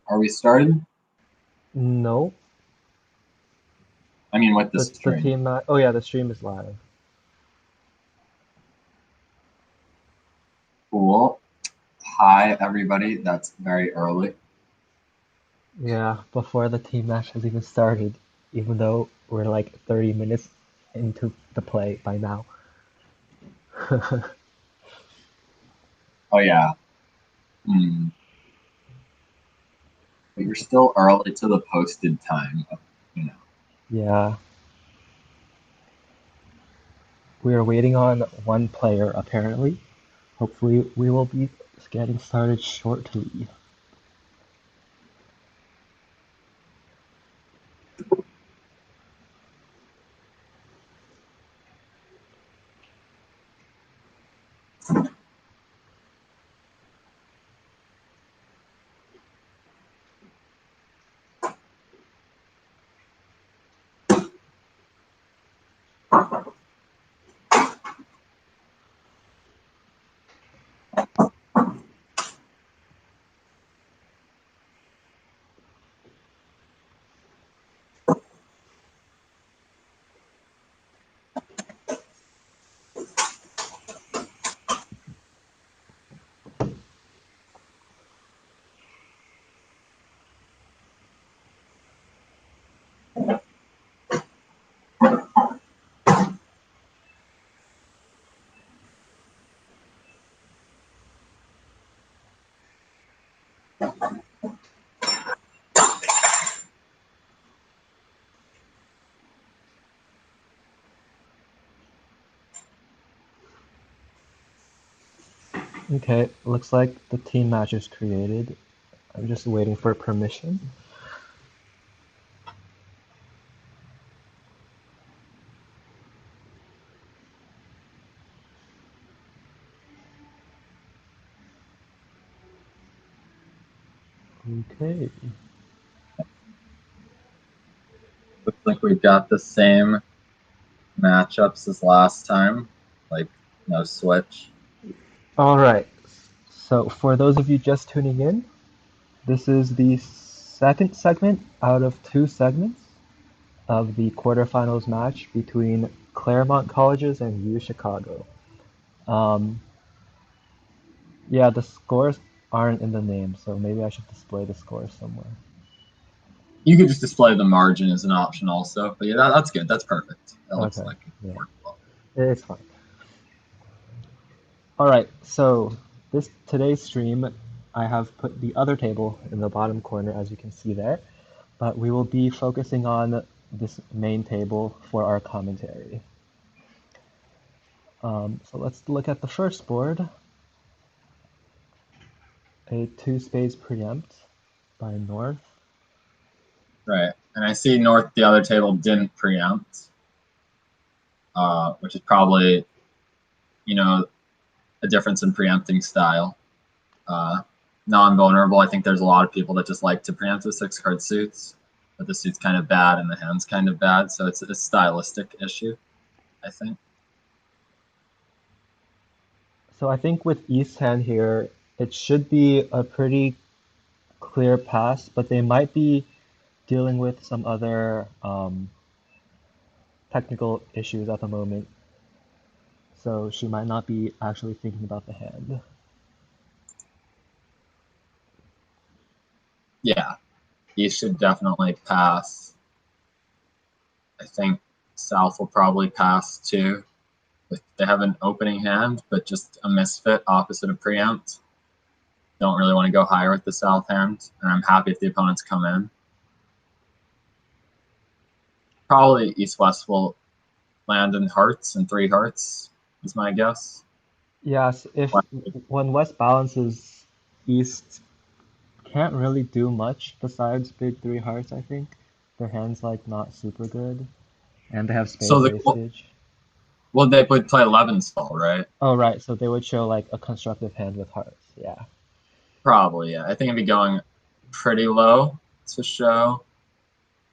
Are we started? No, I mean, with the the stream. team that. Oh yeah, the stream is live. Cool. Hi, everybody. That's very early. Yeah, before the team match has even started, even though we're like 30 minutes into the play by now. Oh, yeah. Hmm. But you're still early to the posted time. You know. Yeah, we are waiting on one player apparently. Hopefully, we will be getting started shortly. Okay, looks like the team match is created. I'm just waiting for permission. Okay. Looks like we've got the same matchups as last time. Like, no switch. All right. So for those of you just tuning in, this is the second segment out of two segments of the quarterfinals match between Claremont Colleges and U Chicago. Um, yeah, the scores aren't in the name, so maybe I should display the scores somewhere. You could just display the margin as an option also. But yeah, that's good. That's perfect. That looks Okay, like it yeah, worked well. it's fine. All right, so today's stream, I have put the other table in the bottom corner, as you can see there, but we will be focusing on this main table for our commentary. So let's look at the first board, a two spades preempt by North. Right. And I see North, the other table, didn't preempt, which is probably, a difference in preempting style. Non-vulnerable, I think there's a lot of people that just like to preempt with 6-card suits, but the suit's kind of bad and the hand's kind of bad, so it's a stylistic issue, I think. So I think with East hand here, it should be a pretty clear pass, but they might be dealing with some other technical issues at the moment. So she might not be actually thinking about the hand. Yeah, he should definitely pass. I think South will probably pass too. They have an opening hand, but just a misfit opposite of preempt. Don't really want to go higher with the South hand, and I'm happy if the opponents come in. Probably East-West will land in hearts and 3 hearts, is my guess. Yes, if But when West balances, East can't really do much besides big three hearts, I think. Their hand's like not super good. And they have spade so wastage. they would play 11 still, right? Oh right, so they would show like a constructive hand with hearts, yeah. Probably, yeah. I think it'd be going pretty low to show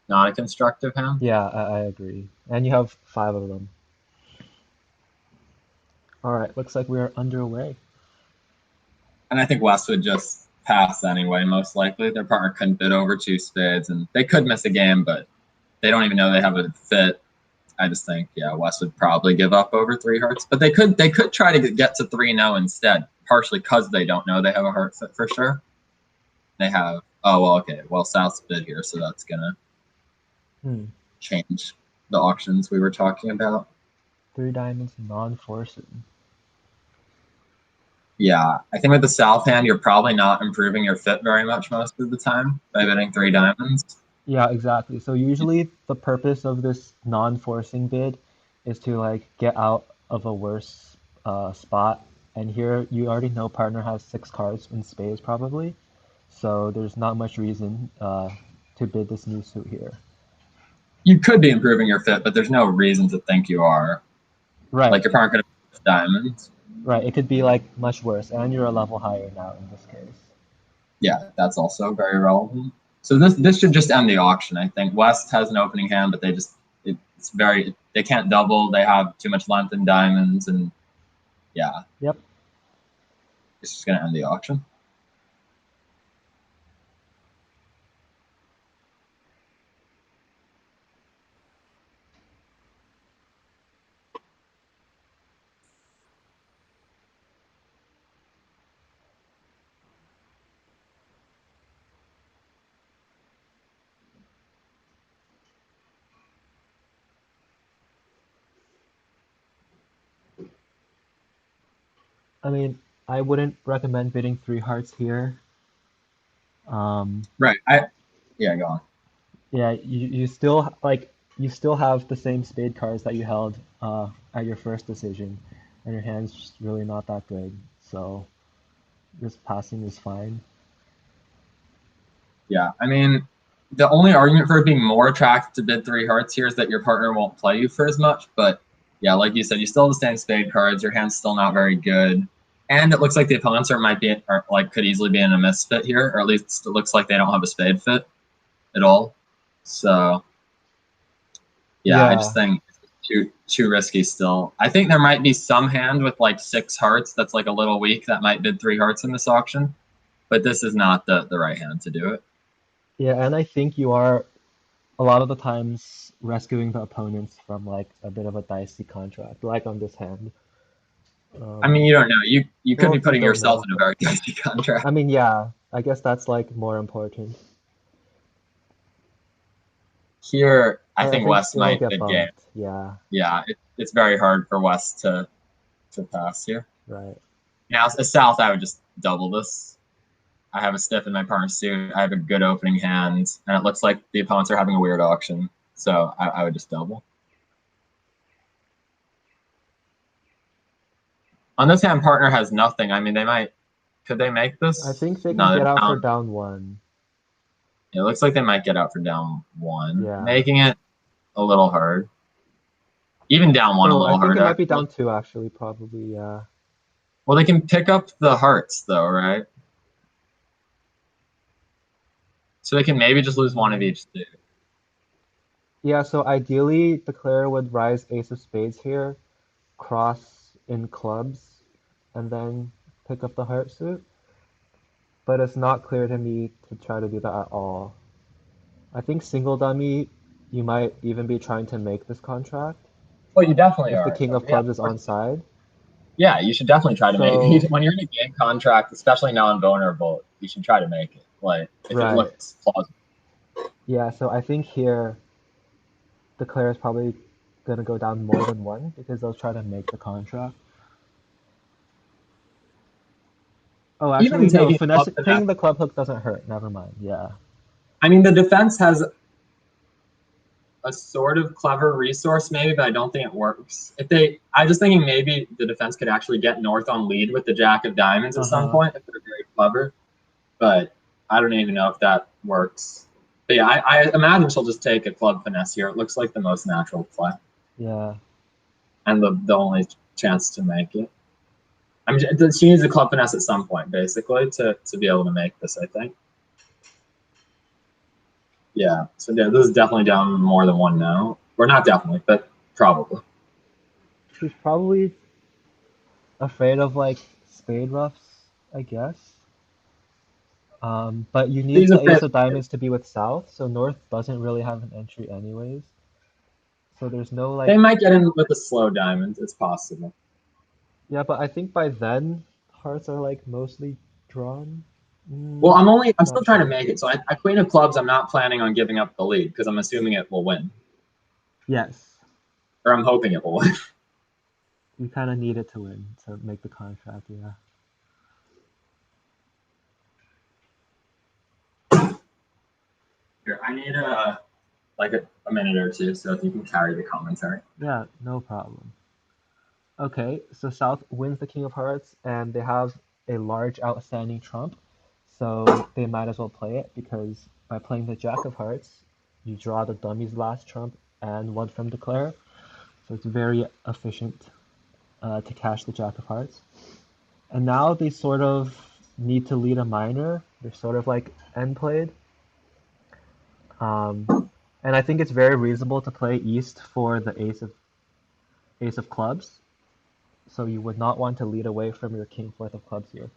not a constructive hand. Yeah, I agree. And you have five of them. Alright, looks like we are underway. And I think West would just pass anyway, most likely. Their partner couldn't bid over 2 spades, and they could miss a game, but they don't even know they have a fit. I just think, yeah, West would probably give up over 3 hearts, but they could try to get to 3-0 instead, partially because they don't know they have a heart fit for sure. They have, oh, well, okay, well, South's bid here, so that's going to change the auctions we were talking about. 3 diamonds, non-forcing. Yeah, I think with the South hand, you're probably not improving your fit very much most of the time by bidding 3 diamonds. Yeah, exactly. So usually the purpose of this non-forcing bid is to like get out of a worse spot. And here you already know partner has 6 cards in spades probably, so there's not much reason to bid this new suit here. You could be improving your fit, but there's no reason to think you are. Right. Like your partner could have diamonds. Right. It could be like much worse, and you're a level higher now in this case. Yeah, that's also very relevant. So this should just end the auction. I think West has an opening hand, but they can't double. They have too much length in diamonds, and yeah. Yep. It's just gonna end the auction. I mean, I wouldn't recommend bidding 3 hearts here. Right. Yeah, go on. Yeah, you still you still have the same spade cards that you held at your first decision, and your hand's just really not that good. So just passing is fine. Yeah, I mean, the only argument for it being more attractive to bid 3 hearts here is that your partner won't play you for as much. But yeah, like you said, you still have the same spade cards. Your hand's still not very good, and it looks like the opponents could easily be in a misfit here, or at least it looks like they don't have a spade fit at all. So yeah, I just Yeah, think too risky still. I think there might be some hand with like 6 hearts that's like a little weak that might bid 3 hearts in this auction, but this is not the right hand to do it. yeah, and I think you are a lot of the times rescuing the opponents from like a bit of a dicey contract, like on this hand. I mean, you don't know. You could be Well, you putting don't yourself know, in a but very dicey contract. I mean, yeah, I guess that's like more important. Here, I I think think West it'll might get mid game. bumped. Yeah, Yeah, it's very hard for West to pass here. right. Now, as South, I would just double this. I have a stiff in my partner's suit. I have a good opening hand, and it looks like the opponents are having a weird auction. So I would just double. On this hand, partner has nothing. I mean, could they make I this? think they can No, they're get out for down. down 1. It looks like they might get out for down 1, Yeah. making it a little hard. Even down 1 a Oh, I little think hard, it might be actually. down 2 actually, probably, yeah. Well, they can pick up the hearts, though, right? So they can maybe just lose 1 of each suit. Yeah, so ideally the player would rise ace of spades here, cross in clubs, and then pick up the heart suit. But it's not clear to me to try to do that at all. I think single dummy, you might even be trying to make this contract Well, you definitely if the are. king of Yeah, clubs is on side. yeah, you should definitely try to make So, it. When you're in a game contract, especially non-vulnerable, you should try to make it. Like, if it right. looks plausible. Yeah, so I think here the player is probably gonna go down more than 1 because they'll try to make the contract. Oh, Even actually, no. taking Finesse club finesse, paying the club hook doesn't hurt. Never mind. Yeah. I mean, the defense has a sort of clever resource, maybe, but I don't think it works. I'm just thinking maybe the defense could actually get North on lead with the Jack of Diamonds at some Uh-huh. point if they're very clever. But I don't even know if that works. But yeah, I imagine she'll just take a club finesse here. It looks like the most natural play Yeah. and the only chance to make it. I mean, she needs a club finesse at some point, basically, to be able to make this, I think. Yeah, so yeah, this is definitely down more than 1 now. Or not definitely, but probably. She's probably afraid of like spade roughs, I guess. But you need He's a the ace bit. of diamonds to be with South, so North doesn't really have an entry anyways. So there's no They like, might get in with a slow diamond. It's possible. yeah, but I think by then hearts are like mostly drawn. Well, I'm Not still trying to sure. make it. So I queen of clubs. I'm not planning on giving up the lead because I'm assuming it will win, Yes, or I'm hoping it will win. you kind of need it to win to make the contract. Yeah. Here, I need a minute or two, so if you can carry the commentary. Yeah, no problem. Okay, so South wins the King of Hearts, and they have a large outstanding trump, so they might as well play it because by playing the Jack of Hearts, you draw the dummy's last trump and one from declare, so it's very efficient to cash the Jack of Hearts. And now they sort of need to lead a minor. They're sort of like end played. Um, and I think it's very reasonable to play East for the ace of clubs. So you would not want to lead away from your king fourth of clubs here.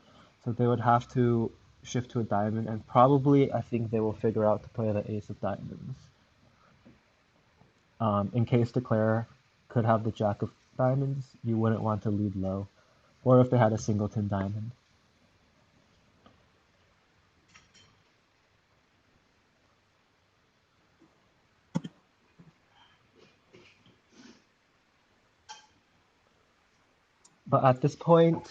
So they would have to shift to a diamond, and probably I think they will figure out to play the ace of diamonds. In case declare could have the jack of diamonds, you wouldn't want to lead low. Or if they had a singleton diamond. But at this point,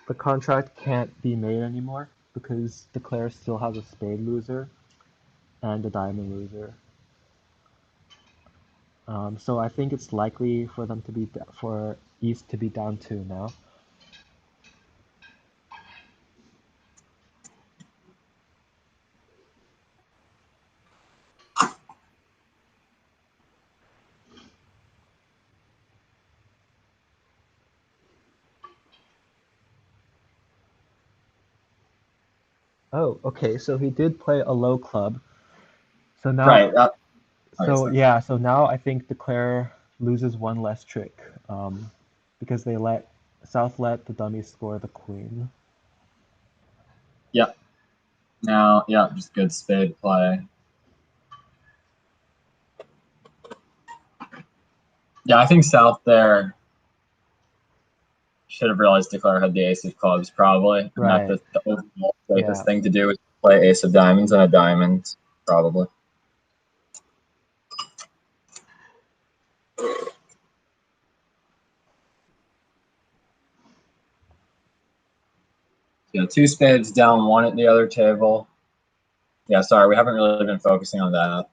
the contract can't be made anymore because declare still has a spade loser and a diamond loser. So I think it's likely for them to be for East to be down two now. Oh, okay. So he did play a low club. So now, Right. That, okay, so sorry. yeah. So now I think declare loses one less trick, because they let South let the dummy score the queen. Yep. Now, yeah, just good spade play. Yeah, I think South there should have realized declare had the ace of clubs probably, and that Right. the overall Yeah. safest thing to do is play ace of diamonds and a diamond probably. Yeah, two spades down, one at the other table. Yeah, sorry, we haven't really been focusing on that,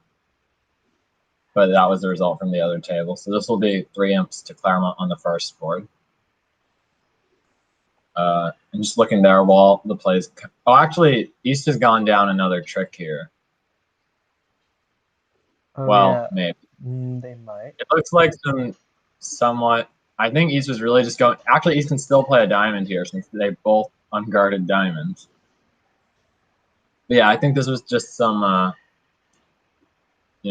but that was the result from the other table. So this will be 3 imps to Claremont on the first board. And just looking there while the plays. Oh, actually, East has gone down another trick here. Oh Well, yeah. maybe. They might. It looks like somewhat. I think East was really just going. Actually, East can still play a diamond here since they both unguarded diamonds. But yeah, I think this was just some, I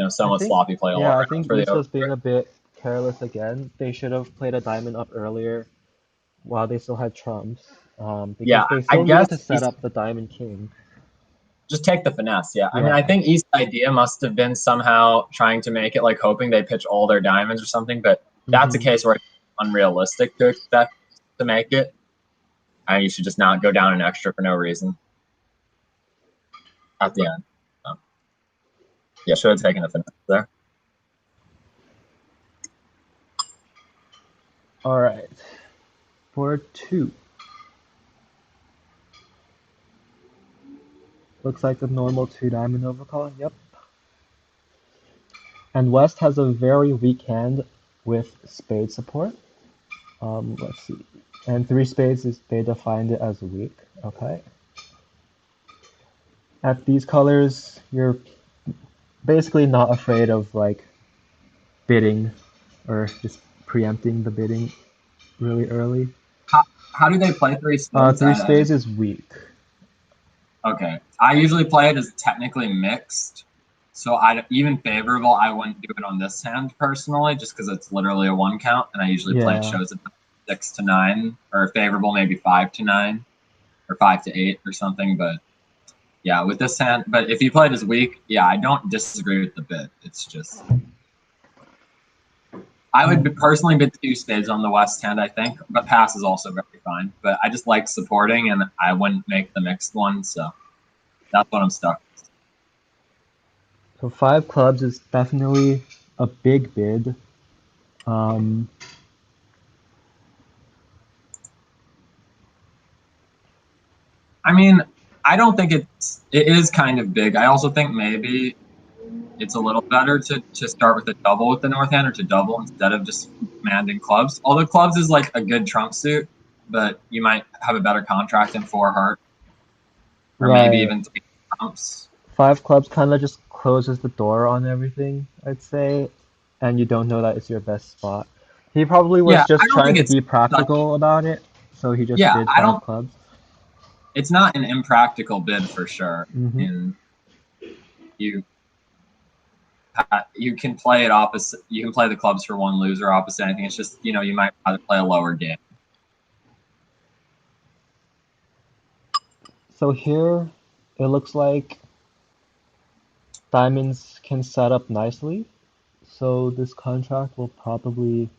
somewhat think. sloppy play all Yeah, I around think for the East over. was being a bit careless again. They should have played a diamond up earlier while they still had trumps, Yeah, because they I still needed to guess set East up the diamond king. just take the finesse. Yeah, I mean, I Yeah. think East's idea must have been somehow trying to make it like hoping they pitch all their diamonds or something. But that's a Mm-hmm. case where it's unrealistic to expect to make it. And you should just not go down an extra for no reason at the end. So, yeah, should have taken the finesse there. All right. Board two. Looks like a normal two diamond overcall. Yep. And West has a very weak hand with spade support. Let's see. And three spades is they defined it as weak. Okay. At these colors, you're basically not afraid of like bidding or just preempting the bidding really early. How do they play three spades? Three spades is weak. Okay. I usually play it as technically mixed. So even favorable, I wouldn't do it on this hand personally, just because it's literally a one count, and I usually play it Yeah. shows at 6 to 9, or favorable maybe 5 to 9. or 5-8 or something. But yeah, with this hand, but if you play it as weak, yeah, I don't disagree with the bid. It's just I would personally bid 2 spades on the West hand, I think, but pass is also very fine. But I just like supporting, and I wouldn't make the mixed one, so that's what I'm stuck with. So 5 clubs is definitely a big bid. I mean, I don't think it is kind of big. I also think maybe it's a little better to start with a double with the north hand or to double instead of just commanding clubs. Although clubs is like a good trump suit, but you might have a better contract in 4 heart or maybe Right. even 3 trumps. 5 clubs kind of just closes the door on everything, I'd say, and you don't know that it's your best spot. He probably was Yeah, I just don't trying think to it's be such. practical about it, so he just Yeah, bid I 5 don't. clubs. It's not an impractical bid for sure, Mm-hmm. and you you can play it opposite. You can play the clubs for 1 loser opposite anything. It's just you might rather play a lower game. So here, it looks like diamonds can set up nicely, so this contract will probably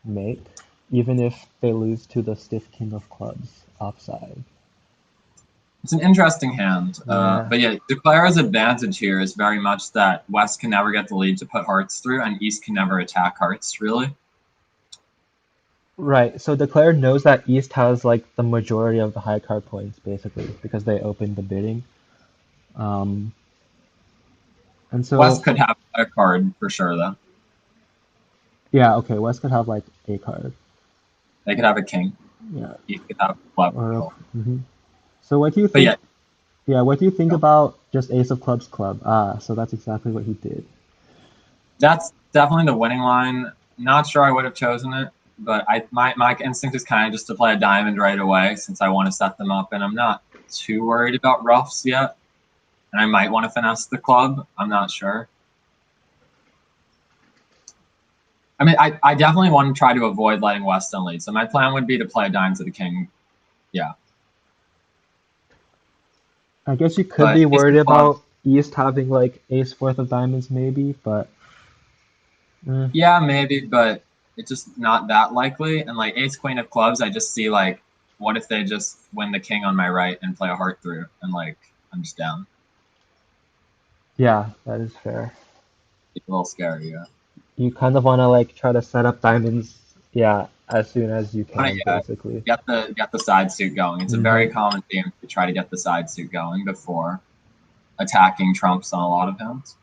make, even if they lose to the stiff king of clubs offside. It's an interesting hand, Yeah. but yeah, Declare's advantage here is very much that West can never get the lead to put hearts through, and East can never attack hearts, really. Right, so Declare knows that East has like the majority of the high card points basically because they opened the bidding. Um, and so, West could have a card for sure, though. yeah, okay, West could have like a card. They could have a king. Yeah. East could have a club. Or mhm. So what do you But think? yeah, Yeah, what do you think no. about just Ace of Clubs club? Ah, so that's exactly what he did. That's definitely the winning line. Not sure I would have chosen it, but my instinct is kind of just to play a diamond right away since I want to set them up, and I'm not too worried about roughs yet. And I might want to finesse the club. I'm not sure. I mean, I definitely want to try to avoid letting Weston lead. So my plan would be to play a dime to the king. Yeah, I guess you could but be ace worried of clubs. about East having like Ace fourth of diamonds maybe, but Yeah, maybe, but it's just not that likely. And like ace queen of clubs, I just see like, what if they just win the king on my right and play a heart through, and like I'm just down. yeah, that is fair. It's a little scary. Yeah. You kind of want to like try to set up diamonds, yeah, as soon as you But can, yeah, basically. get the side suit going. It's a Hmm. very common theme to try to get the side suit going before attacking trumps on a lot of hands.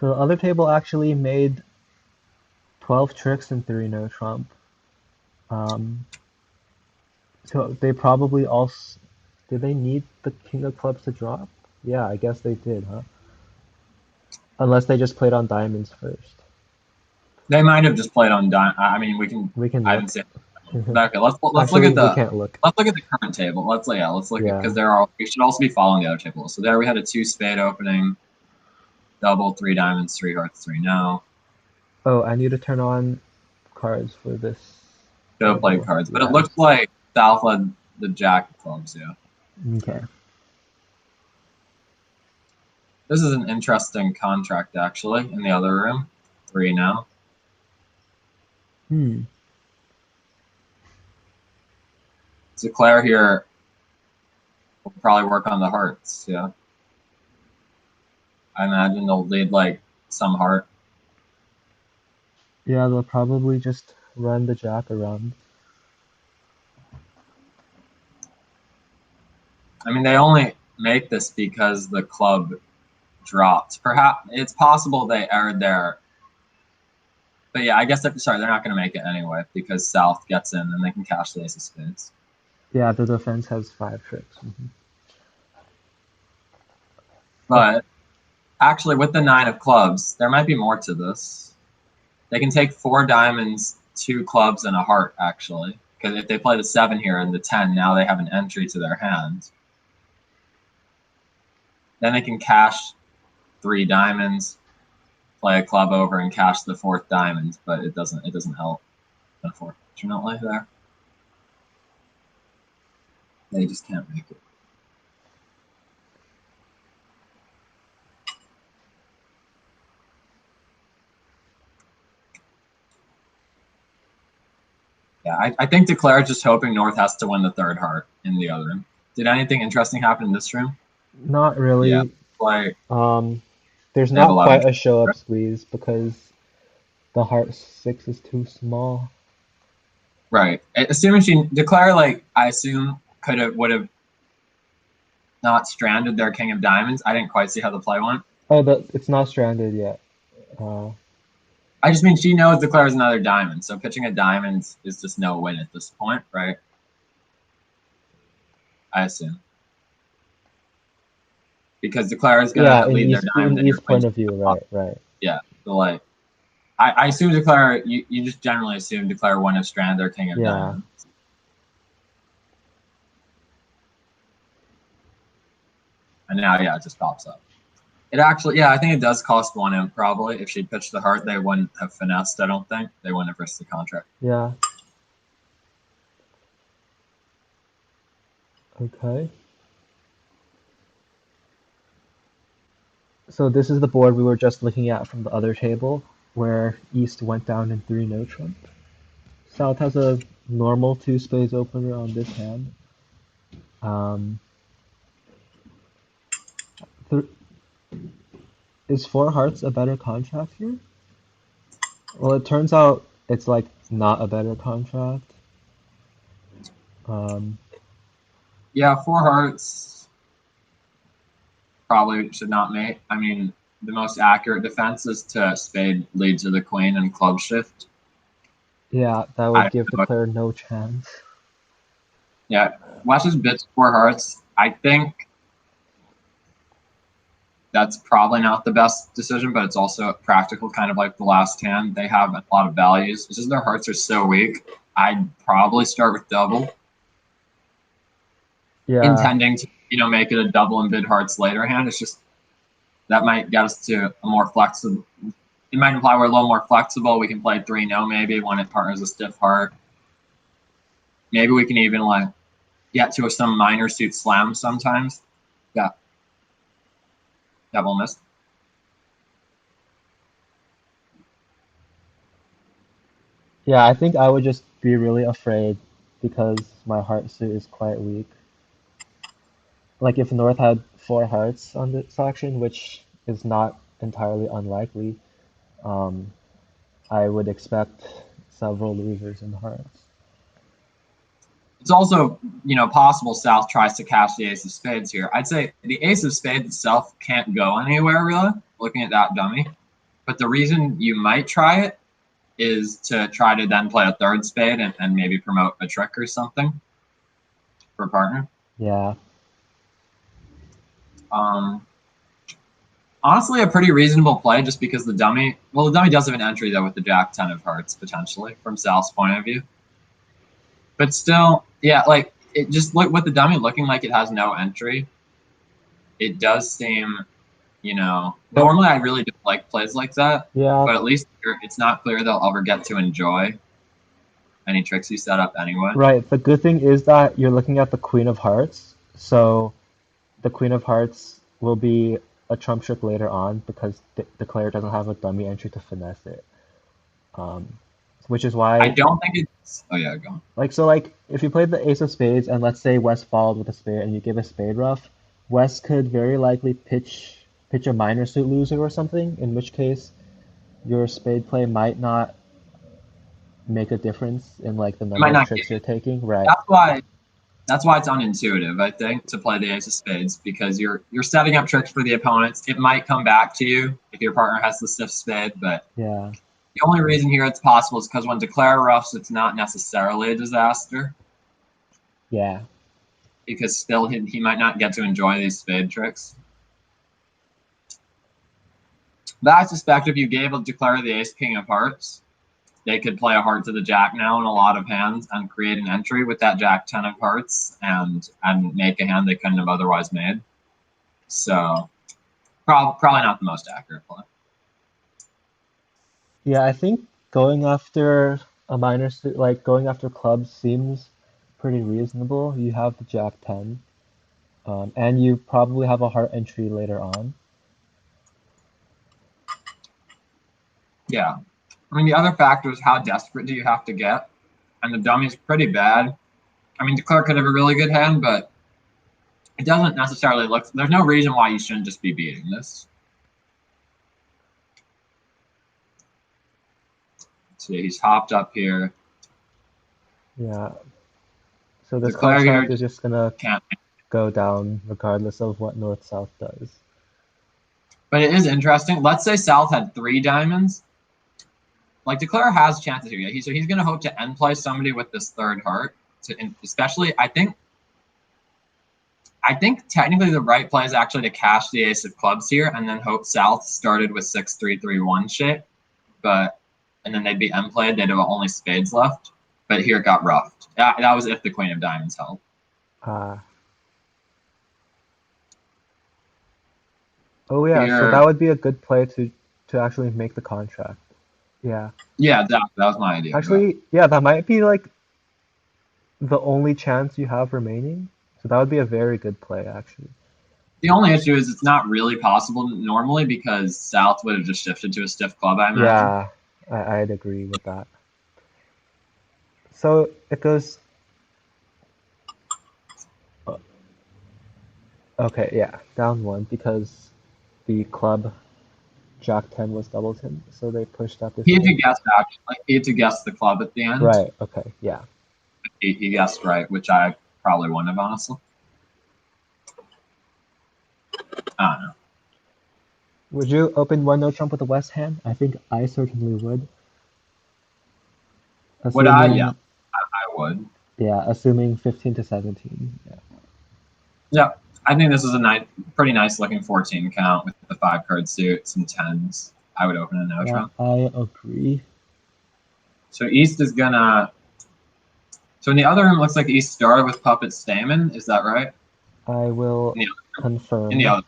So the other table actually made 12 tricks and 3 no trump. Um, so they probably also did they need the king of clubs to drop? Yeah, I guess they did, huh? Unless they just played on diamonds first. They might have just played on dime. I mean, we can. We can I haven't look. seen. Okay, let's look Actually, at we the can't look. current table. Let's look at because Yeah. there are we should also be following the other table. So there we had a 2 spade opening, double 3 diamonds, 3 hearts, 3 no. Oh, I need to turn on cards for this Should have played table. cards, but it Yeah. looks like South led the jack of clubs. Yeah, Okay. this is an interesting contract actually. In the other room, 3 now. Hmm. So Claire here will probably work on the hearts. Yeah, I imagine they'll lead like some heart. Yeah, they'll probably just run the jack around. I mean, they only make this because the club dropped. Perhaps it's possible they erred there. But yeah, I guess sorry, they're not going to make it anyway because South gets in and they can cash the ace of spades. Yeah, the defense has 5 tricks. Mhm. Oh, But actually, with the 9 of clubs, there might be more to this. They can take 4 diamonds, 2 clubs, and a heart, actually. Because if they play the 7 here and the 10, now they have an entry to their hand. Then they can cash 3 diamonds, play a club over and cash the 4th diamond, but it doesn't help, unfortunately. There, they just can't make it. Yeah, I think Declare is just hoping North has to win the 3rd heart in the other room. Did anything interesting happen in this room? Not really. Yeah, like there's they have not 11. quite a show up squeeze because the heart 6 is too small. Right. Assuming she Declare, like, I assume would have not stranded their King of Diamonds. I didn't quite see how the play went. Oh, it's not stranded yet. I just mean she knows Declare's another diamond, so pitching a diamond is just no win at this point, right? I assume. Because Declare is gonna lead their diamond. In East point of view, right. Yeah. So like I assume Declare you just generally assume Declare won a strand their King of Diamonds. And now it just pops up. It actually, I think it does cost 1 imp probably. If she'd pitched the heart, they wouldn't have finessed, I don't think. They wouldn't have risked the contract. Yeah. Okay. So this is the board we were just looking at from the other table, where East went down in 3 no trump. South has a normal 2 spades opener on this hand. Is 4 hearts a better contract here? Well, it turns out it's like not a better contract. Yeah, 4 hearts probably should not mate. I mean, the most accurate defense is to spade lead to the queen and club shift. Yeah, that would give Declare no chance. Yeah, West's bits 4 hearts. I think that's probably not the best decision, but it's also practical, kind of like the last hand. They have a lot of values. It's just their hearts are so weak. I'd probably start with double. Yeah. Intending to, make it a double and bid hearts later hand. It's just that might get us to a more flexible. It might imply we're a little more flexible. We can play 3-no maybe when it partners a stiff heart. Maybe we can even get to some minor suit slams sometimes. Yeah. Double missed. Yeah, I think I would just be really afraid because my heart suit is quite weak. Like if North had 4 hearts on this action, which is not entirely unlikely, I would expect several losers in hearts. It's also, possible South tries to cash the ace of spades here. I'd say the ace of spades itself can't go anywhere, really, looking at that dummy. But the reason you might try it is to try to then play a 3rd spade and maybe promote a trick or something for a partner. Yeah. Honestly, a pretty reasonable play just because the dummy does have an entry, though, with the Jack 10 of hearts, potentially, from South's point of view. But still, it just look with the dummy looking like it has no entry. It does seem, normally I really don't like plays like that. Yeah. But at least it's not clear they'll ever get to enjoy any tricks you set up anyway. Right. The good thing is that you're looking at the Queen of Hearts, so the Queen of Hearts will be a trump trick later on because Declare doesn't have a dummy entry to finesse it. Which is why I don't think it's. Oh yeah, go on. If you played the Ace of Spades and let's say West followed with a spade and you give a spade ruff, West could very likely pitch a minor suit loser or something, in which case your spade play might not make a difference in the number of tricks you're taking. Right. That's why it's unintuitive, I think, to play the ace of spades, because you're setting up tricks for the opponents. It might come back to you if your partner has the stiff spade, but yeah. The only reason here it's possible is because when Declare roughs, it's not necessarily a disaster. Yeah. Because still he might not get to enjoy these spade tricks. But I suspect if you gave Declare the ace king of hearts, they could play a heart to the jack now in a lot of hands and create an entry with that jack 10 of hearts and make a hand they couldn't have otherwise made. So probably not the most accurate play. Yeah, I think going after a minor suit, like going after clubs seems pretty reasonable. You have the Jack 10, and you probably have a heart entry later on. Yeah. I mean, the other factor is how desperate do you have to get? And the dummy's pretty bad. I mean, Declare could have a really good hand, but it doesn't necessarily look. There's no reason why you shouldn't just be beating this. See, he's hopped up here. Yeah, so this Declare here contract is just gonna can't. go down regardless of what North-South does. But it is interesting. Let's say South had 3 diamonds. Like Declare has chances here. Yeah, so he's going to hope to end play somebody with this third heart. Especially, I think technically the right play is actually to cash the ace of clubs here and then hope South started with 6-3-3-1 shape, and then they'd be end played. They'd have only spades left. But here it got roughed. That was if the queen of diamonds held. Oh yeah, so Here, that would be a good play to actually make the contract. Yeah. yeah, that was my idea. But Actually, yeah, that might be like the only chance you have remaining. So that would be a very good play, actually. the only issue is it's not really possible normally because South would have just shifted to a stiff club, I imagine. Yeah, I'd agree with that. So it goes. uh, Okay, yeah, down one because the club Jack 10 was Doubleton, so they pushed up this He had to game. guess actually. He had to guess the club at the end. Right, okay, yeah. He guessed right, which I probably wouldn't have honestly. I don't know. Would you open one no trump with the West hand? I think I certainly would. Would I? Yeah, Assuming, I would. yeah, assuming 15 to 17. Yeah. Yeah, I think this is a pretty nice looking 14 count with the 5 card suit, some tens. I would open a no Yeah, trump. I agree. So East is gonna. So in the other room, it looks like East started with puppet Stamen. Is that right? I will In the, in the confirm. other.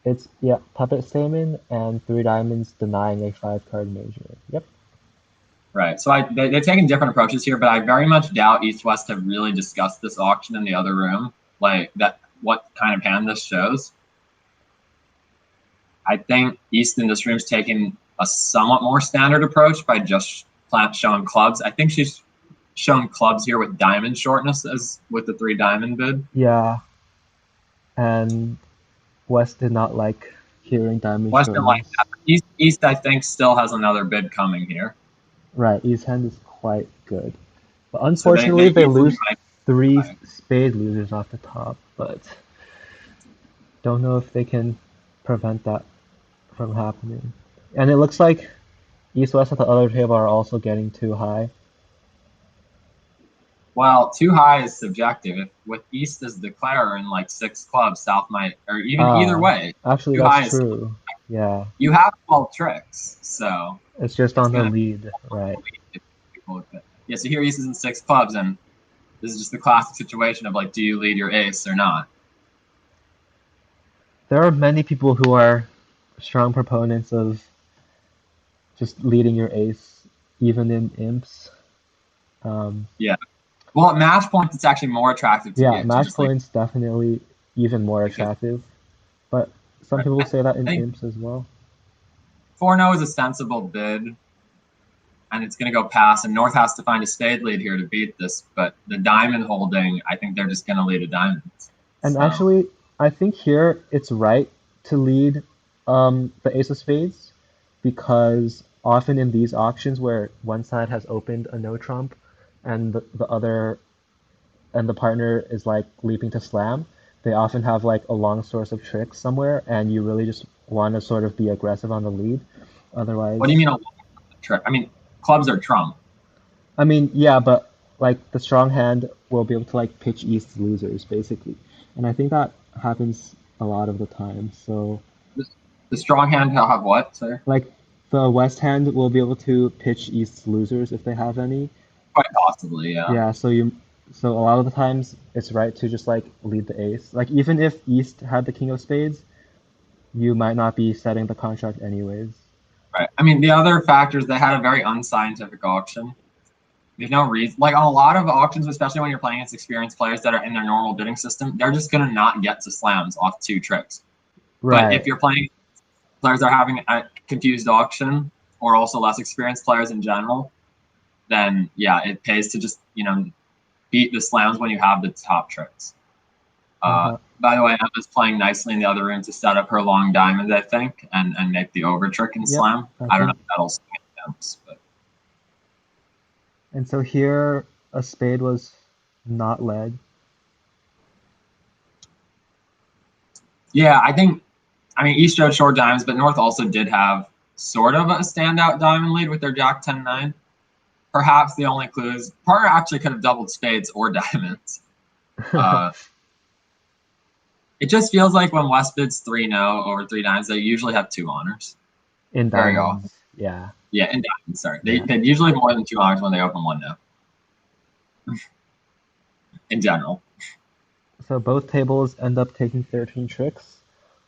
It's, yeah, puppet stamen and three diamonds denying a 5 card major. Yep. Right. So they've taken different approaches here, but I very much doubt East West have really discussed this auction in the other room, like that. What kind of hand this shows? I think East in this room's taking a somewhat more standard approach by just showing clubs. I think she's shown clubs here with diamond shortness as with the 3 diamond bid. Yeah, and West did not like hearing diamond Western like shortness. that. East, I think, still has another bid coming here. Right, East hand is quite good. But So unfortunately, they they easily lose might three play. spade losers off the top, but don't know if they can prevent that from happening. And it looks like East West at the other table are also getting too high. Well, too high is subjective. If with East as declarer in like 6 clubs, South might, or even either Ah, way, actually, too that's high is true. Yeah, you have 12 tricks, so it's just it's on the gonna lead, right? be people. Yeah, so here East is in 6 clubs, and this is just the classic situation of like, do you lead your ace or not? There are many people who are strong proponents of just leading your ace, even in imps. Um, Yeah. Well, at match points, it's actually more attractive yeah, to match just like points definitely even more because attractive, but some right. people say that I in think imps as well. 4-0 is a sensible bid, and it's going to go pass. And North has to find a spade lead here to beat this. But the diamond holding, I think they're just going to lead a diamond. And So actually, I think here it's right to lead the ace of spades because often in these auctions where one side has opened a no trump and the other and the partner is like leaping to slam, they often have like a long source of tricks somewhere, and you really just want to sort of be aggressive on the lead. what do you Otherwise, mean a trick? I mean, clubs are trump. I mean, yeah, but like the strong hand will be able to like pitch east losers basically, and I think that happens a lot of the time. So The strong hand will have what, sir? like the west hand will be able to pitch east losers if they have any. Quite possibly, yeah. Yeah, so a lot of the times it's right to just like lead the ace. Like even if east had the king of spades, you might not be setting the contract anyways. Right. I mean, the other factors, they had a very unscientific auction. There's no reason, like on a lot of auctions, especially when you're playing against experienced players that are in their normal bidding system, they're just gonna not get to slams off 2 tricks. But if Right. you're playing players that are having a confused auction, or also less experienced players in general, then yeah, it pays to just beat the slams when you have the top tricks. Uh-huh. By the way, Emma's playing nicely in the other room to set up her long diamond, I think, and make the over trick in Yep. slam. I I don't know think. if that'll swing attempts, but And so here a spade was not led. yeah, I mean, East showed short diamonds, but North also did have sort of a standout diamond lead with their Jack 10-9. Perhaps the only clue is partner actually could have doubled spades or diamonds. Uh, it just feels like when West bids 3-0 over 3 diamonds, they usually have 2 honors. In Very often. diamonds. Yeah. Yeah, in diamonds, sorry. Yeah. They usually have more than 2 honors when they open 1-0. In general. So both tables end up taking 13 tricks,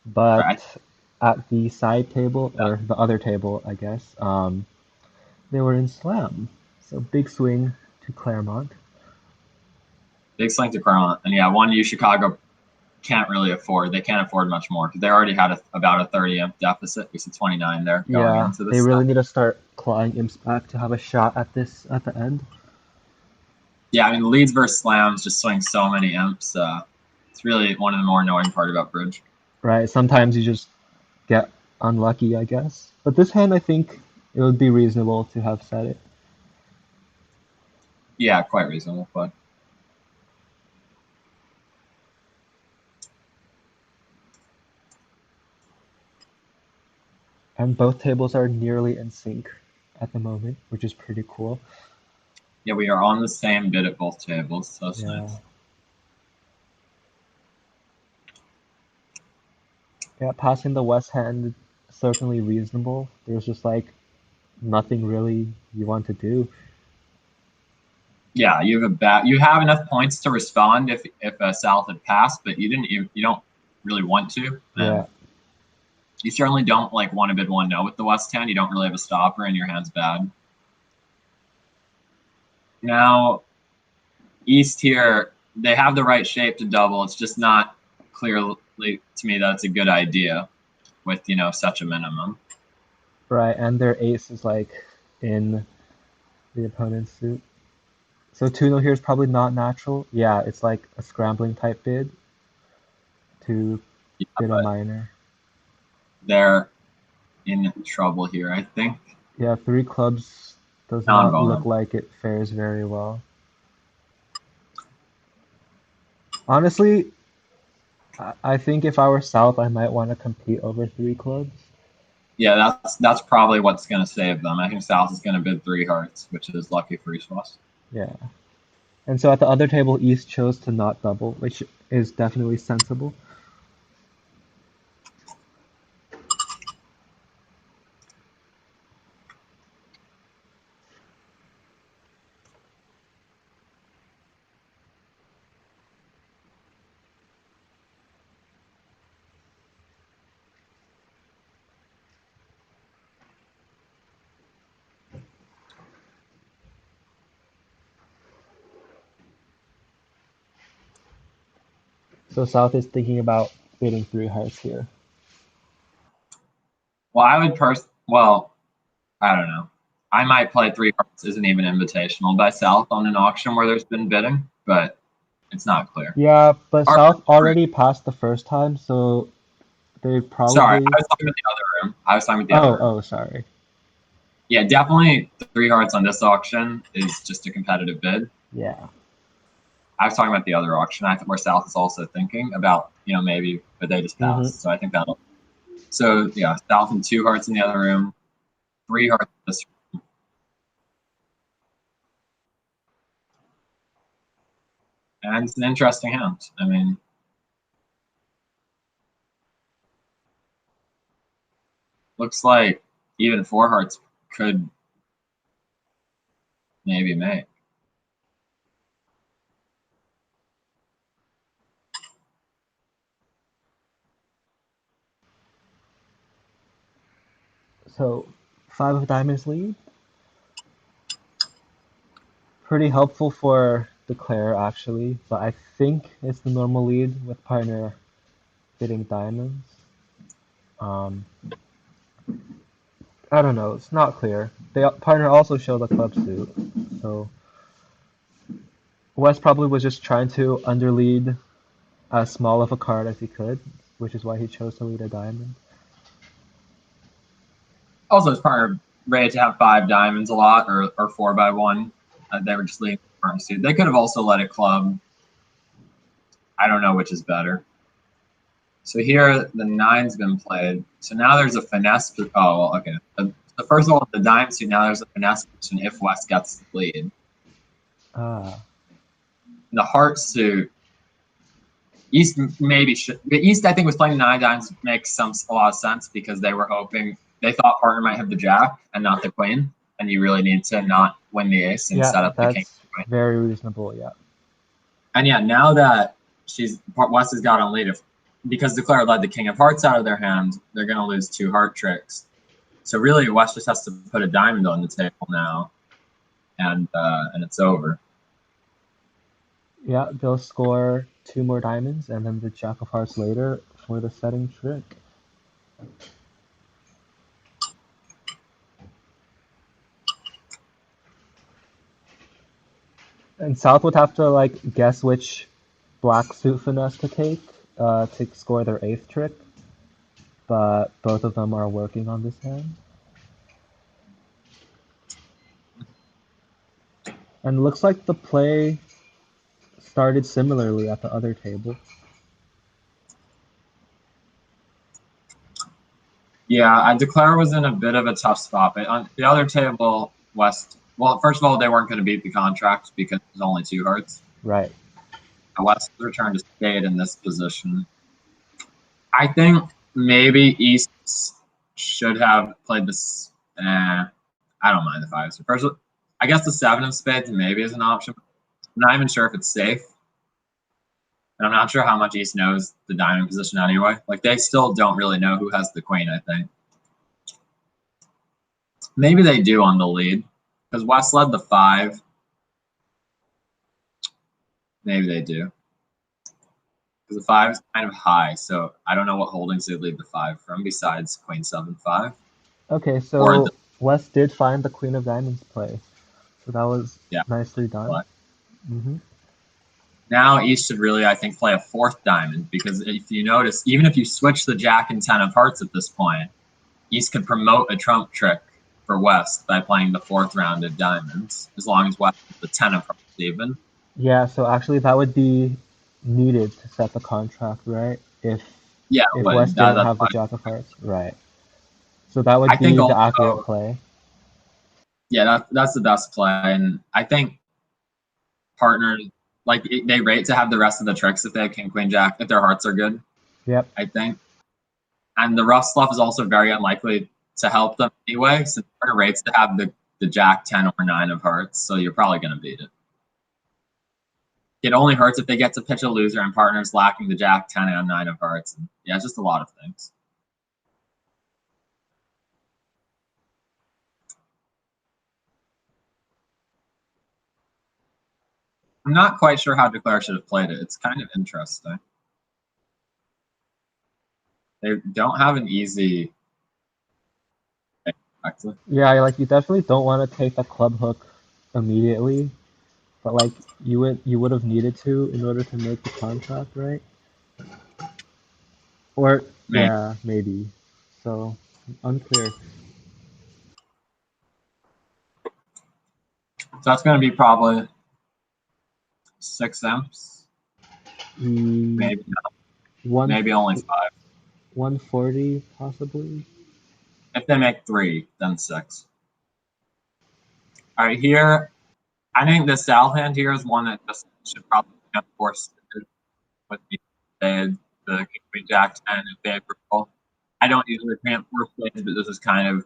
but Right? at the side table, Yeah. or the other table, I guess, they were in slam. So big swing to Claremont. Big swing to Claremont. And yeah, 1U Chicago can't really afford. They can't afford much more because they already had about a 30 imp deficit. We see 29 there going Yeah, into they this really stuff. need to start clawing imps back to have a shot at this at the end. Yeah, I mean, leads versus slams just swing so many imps. It's really one of the more annoying part about bridge. Right? Sometimes you just get unlucky, I guess. But this hand, I think it would be reasonable to have set it. Yeah, quite reasonable, but And both tables are nearly in sync at the moment, which is pretty cool. yeah, we are on the same bid at both tables, so that's Yeah. nice. Yeah, passing the West hand certainly reasonable. There's just like nothing really you want to do. Yeah, you have enough points to respond if South had passed, but you don't really want to, and Yeah. you certainly don't like want to bid 1-0 with the West hand. You don't really have a stopper, and your hand's bad. Now East here, they have the right shape to double. It's just not clearly to me that it's a good idea with such a minimum. Right, and their ace is like in the opponent's suit. So 2-0 here is probably not natural. Yeah, it's like a scrambling type bid to Yeah, bid a but minor. they're in trouble here, I think. Yeah, 3 clubs does not look Non-vulnerable. like it fares very well. Honestly, I think if I were South, I might want to compete over 3 clubs. Yeah, that's probably what's going to save them. I think South is going to bid 3 hearts, which is lucky for East West. Yeah. And so at the other table, East chose to not double, which is definitely sensible. So South is thinking about bidding 3 hearts here. Well, I don't know. I might play 3 hearts as an even invitational by South on an auction where there's been bidding, but it's not clear. Yeah, but Or, South already passed the first time, so they sorry, probably. I was talking about the other room. I was talking about the other Oh, room. oh, sorry. Yeah, definitely 3 hearts on this auction is just a competitive bid. Yeah. I was talking about the other auction. I think where South is also thinking about, maybe, but they just Mm-hmm. passed. So I think that'll. So yeah, South and 2 hearts in the other room, 3 hearts in this room. And it's an interesting hand. I mean, looks like even 4 hearts could maybe make. So 5 of diamonds lead. Pretty helpful for the Claire actually, but I think it's the normal lead with partner bidding diamonds. I don't know, it's not clear. The partner also showed the club suit, so West probably was just trying to underlead as small of a card as he could, which is why he chose to lead a diamond. Also, his partner rated to have 5 diamonds a lot, or 4x1. They were just leading the partner suit. They could have also let it club. I don't know which is better. So here, the 9's been played. So now there's a finesse. Oh, okay. The first of all, the dime suit, now there's a finesse position if West gets the lead. Ah. The heart suit, East maybe should. The East, I think, was playing 9 dimes makes a lot of sense because they were hoping, they thought partner might have the jack and not the queen, and you really need to not win the ace and set up the king. That's very reasonable, yeah. And yeah, now that West has got on lead, because Declare led the king of hearts out of their hand, they're going to lose 2 heart tricks. So really, West just has to put a diamond on the table now, and it's over. Yeah, they'll score 2 more diamonds and then the jack of hearts later for the setting trick. And South would have to like guess which black suit finesse to take to score their 8th trick, but both of them are working on this hand. And it looks like the play started similarly at the other table. Yeah, Declare was in a bit of a tough spot, but on the other table, West. Well, first of all, they weren't going to beat the contract because there's only 2 hearts. Right. And West returned to spade in this position. I think maybe East should have played this. I don't mind the 5s. First, I guess the 7 of spades maybe is an option. I'm not even sure if it's safe. And I'm not sure how much East knows the diamond position anyway. Like, they still don't really know who has the queen, I think. Maybe they do on the lead. Because West led the 5. Maybe they do. Because the 5 is kind of high, so I don't know what holdings they'd lead the 5 from besides queen 7-5. Okay, so West did find the queen of diamonds play. So that was nicely done. Mm-hmm. Now East should really, I think, play a 4th diamond, because if you notice, even if you switch the jack and 10 of hearts at this point, East could promote a trump trick for West by playing the 4th round of diamonds, as long as West has the 10 of hearts even. Yeah, so actually that would be needed to set the contract, right? If West didn't have the jack of hearts, right? So that would be the accurate play. Yeah, that's the best play, and I think partners, like, they rate to have the rest of the tricks if they have king, queen, jack, if their hearts are good. Yep. I think. And the rough stuff is also very unlikely to help them anyway, since partner rates to have the jack, 10, or 9 of hearts, so you're probably going to beat it. It only hurts if they get to pitch a loser and partners lacking the jack, 10, and 9 of hearts. And yeah, it's just a lot of things. I'm not quite sure how Declare should have played it. It's kind of interesting. They don't have an easy. Actually. Yeah, like you definitely don't want to take the club hook immediately, but like you would have needed to in order to make the contract, right? Or maybe. Yeah, maybe. So unclear. So that's going to be probably 6 imps. Maybe not. Maybe only 5. 140 possibly. If they make 3, then 6. All right, here, I think the Sal hand here is one that just should probably be forced with the King Jack 10 if they approval. I don't usually can't force it, but this is kind of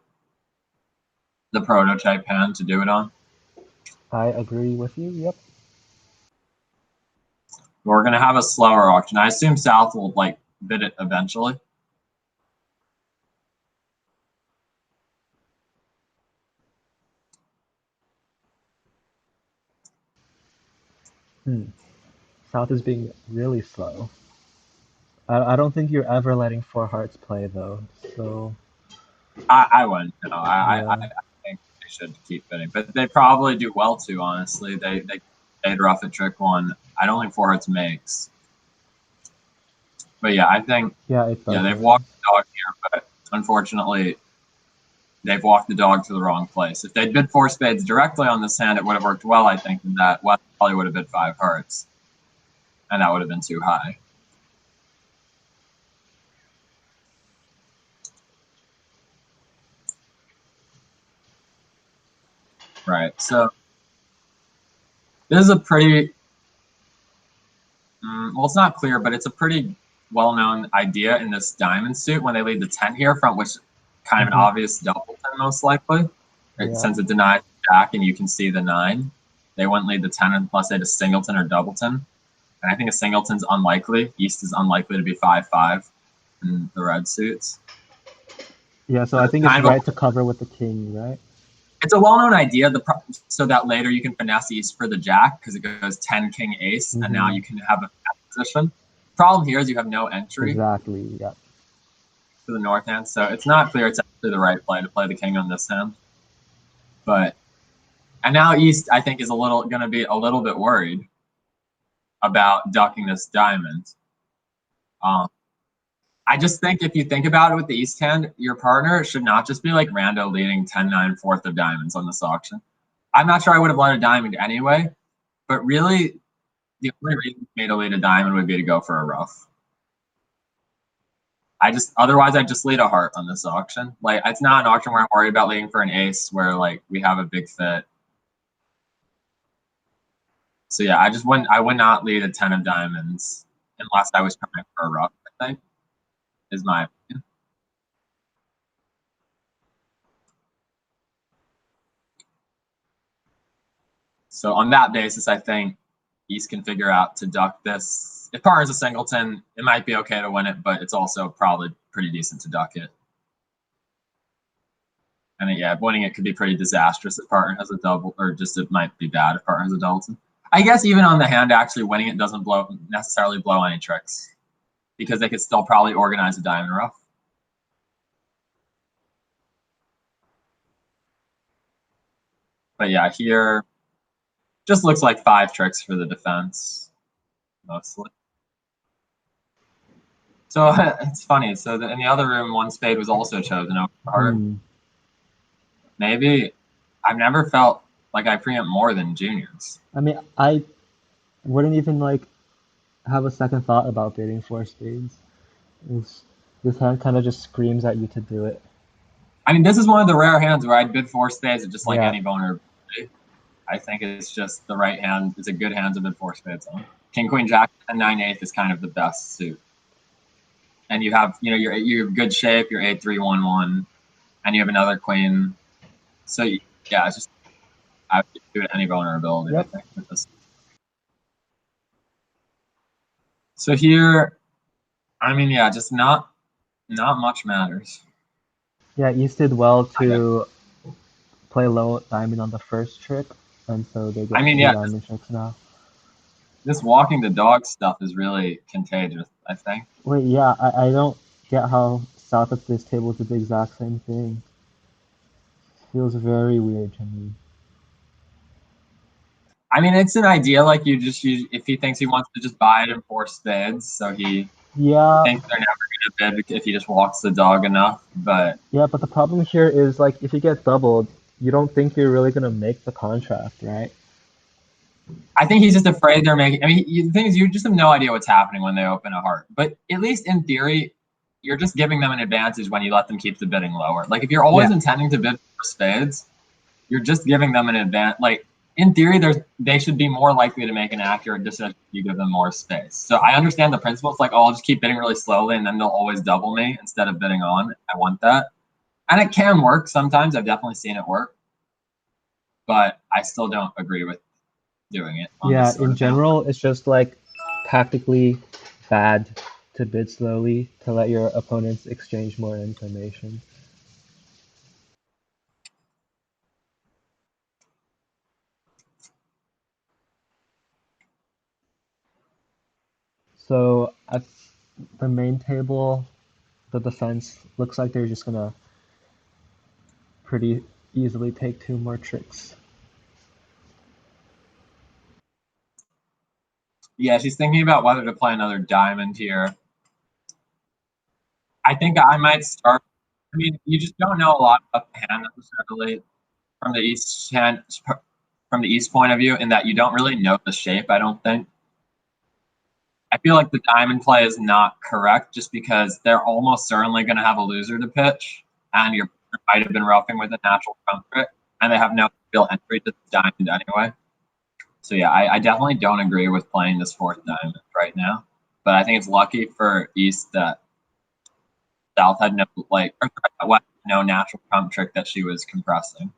the prototype hand to do it on. I agree with you. Yep. We're gonna have a slower auction. I assume South will like bid it eventually. South is being really slow. I don't think you're ever letting four hearts play though. So I wouldn't. No, I yeah, think they should keep bidding, but they probably do well too. Honestly, they'd rough at trick one. I don't think four hearts makes, but yeah, I think yeah, it they've doesn't. walked the dog here, but unfortunately, they've walked the dog to the wrong place. If they'd bid four spades directly on this hand, it would have worked well. I think that West probably would have bid five hearts, and that would have been too high. Right. So this is a pretty well, it's not clear, but it's a pretty well-known idea in this diamond suit when they lead the 10 here, from which kind of an Hmm. obvious double 10 most likely, right? Yeah. Since it denies jack and you can see the 9. They wouldn't lead the 10 unless they had a singleton or doubleton. And I think a singleton's unlikely. East is unlikely to be 5-5 in the red suits. Yeah, so So I it's think it's kind of right to cover with the king, right? it's a well-known idea. So that later you can finesse East for the jack because it goes 10 king ace, and now Mm-hmm. you can have a position. Problem here is you have no entry Exactly. Yeah. to the north hand, so it's not clear it's actually the right play to play the king on this hand. But and now East, I think, is going to be a little bit worried about ducking this diamond. Um, I just think if you think about it with the East hand, your partner should not just be like rando leading 10-9 fourth of diamonds on this auction. I'm not sure I would have led a diamond anyway, but really the only reason for me to lead a diamond would be to go for a rough. Otherwise I'd just lead a heart on this auction. Like it's not an auction where I'm worried about leading for an ace where like we have a big fit. So yeah, I would not lead a 10 of diamonds unless I was trying for a rough, I think, is my opinion. So on that basis, I think East can figure out to duck this. If par is a singleton, it might be okay to win it, but it's also probably pretty decent to duck it. And yeah, winning it could be pretty disastrous if partner has a double, or just it might be bad if partner has a doubleton. I guess even on the hand, actually winning it doesn't necessarily blow any tricks because they could still probably organize a diamond rough. But yeah, here just looks like 5 tricks for the defense mostly. So it's funny. So in the other room, one spade was also chosen over heart. Hmm. Maybe I've never felt like I preempt more than juniors. I mean, I wouldn't even like have a second thought about bidding four spades. It's, this hand kind of just screams at you to do it. I mean, this is one of the rare hands where I'd bid 4 spades at just like Yeah. any boner. I think it's just the right hand. It's a good hand to bid 4 spades on. King, Queen, Jack, and 9/8 is kind of the best suit. And you have, you're good shape. You're 8-3-1-1, and you have another queen. So yeah, it's just I would do it any vulnerability. I Yep. think with this. So here, I mean, yeah, just not much matters. Yeah, East did well I guess. to play low diamond on the first trick, and so they I get mean, two yeah, diamond tricks now. this walking the dog stuff is really contagious, I think. Wait, yeah, I don't get how south of this table did the exact same thing. Feels very weird to me. I mean, it's an idea like if he thinks he wants to just buy it in 4 spades, so he Yeah, thinks they're never going to bid if he just walks the dog enough. But yeah, but the problem here is like if you get doubled, you don't think you're really gonna make the contract, right? I think he's just afraid they're making. I mean, the thing is, you just have no idea what's happening when they open a heart. But at least in theory, you're just giving them an advantage when you let them keep the bidding lower. Like if you're always Yeah, intending to bid for spades, you're just giving them an advantage. Like in theory, they should be more likely to make an accurate decision if you give them more space. So I understand the principle. It's like, oh, I'll just keep bidding really slowly, and then they'll always double me instead of bidding on. I want that, and it can work sometimes. I've definitely seen it work, but I still don't agree with doing it on yeah. this sort In of hand. general, it's just like tactically bad to bid slowly to let your opponents exchange more information. So at the main table, the defense looks like they're just gonna pretty easily take two more tricks. Yeah, she's thinking about whether to play another diamond here. I think I might start. I mean, you just don't know a lot about the hand necessarily from the east hand, from the east point of view, in that you don't really know the shape. I don't think. I feel like the diamond play is not correct, just because they're almost certainly going to have a loser to pitch, and your partner might have been roughing with a natural trump trick, and they have no real entry to the diamond anyway. So yeah, I definitely don't agree with playing this fourth diamond right now. But I think it's lucky for East that South had no no natural trump trick that she was compressing.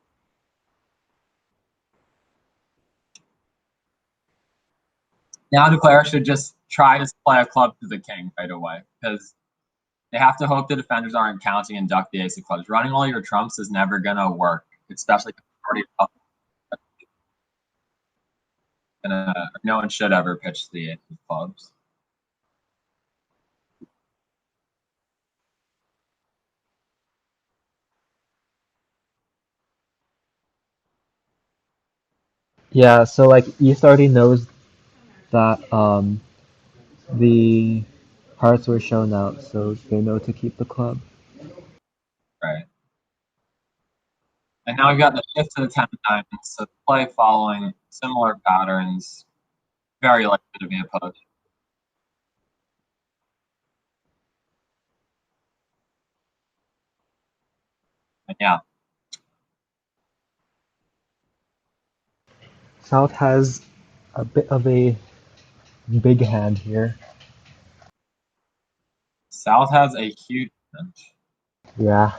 Now Declare should just try to play a club to the king right away, because they have to hope the defenders aren't counting and duck the ace of clubs. Running all your trumps is never gonna work, especially no one should ever pitch the ace of clubs. Yeah, so like East already knows that the hearts were shown out, so they know to keep the club. Right. And now we've got the shift to the 10 of diamonds, so the play following similar patterns, very likely to be opposed. And yeah, South has a bit of a big hand here. South has a huge hand. Yeah.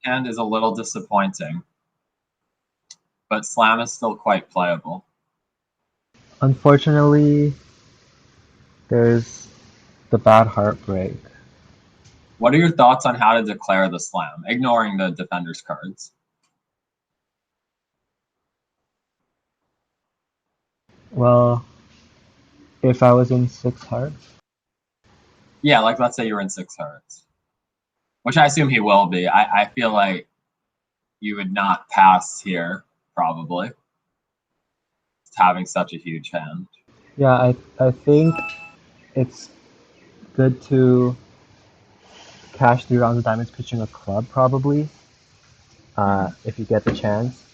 Hand is a little disappointing, but Slam is still quite playable. Unfortunately, there's the bad heartbreak. What are your thoughts on how to declare the Slam, ignoring the defender's cards? Well, if I was in six hearts, Yeah, like let's say you're in 6 hearts, which I assume he will be. I feel like you would not pass here, probably, having such a huge hand. yeah, I think it's good to cash 3 rounds of diamonds pitching a club probably, Mm-hmm. if you get the chance.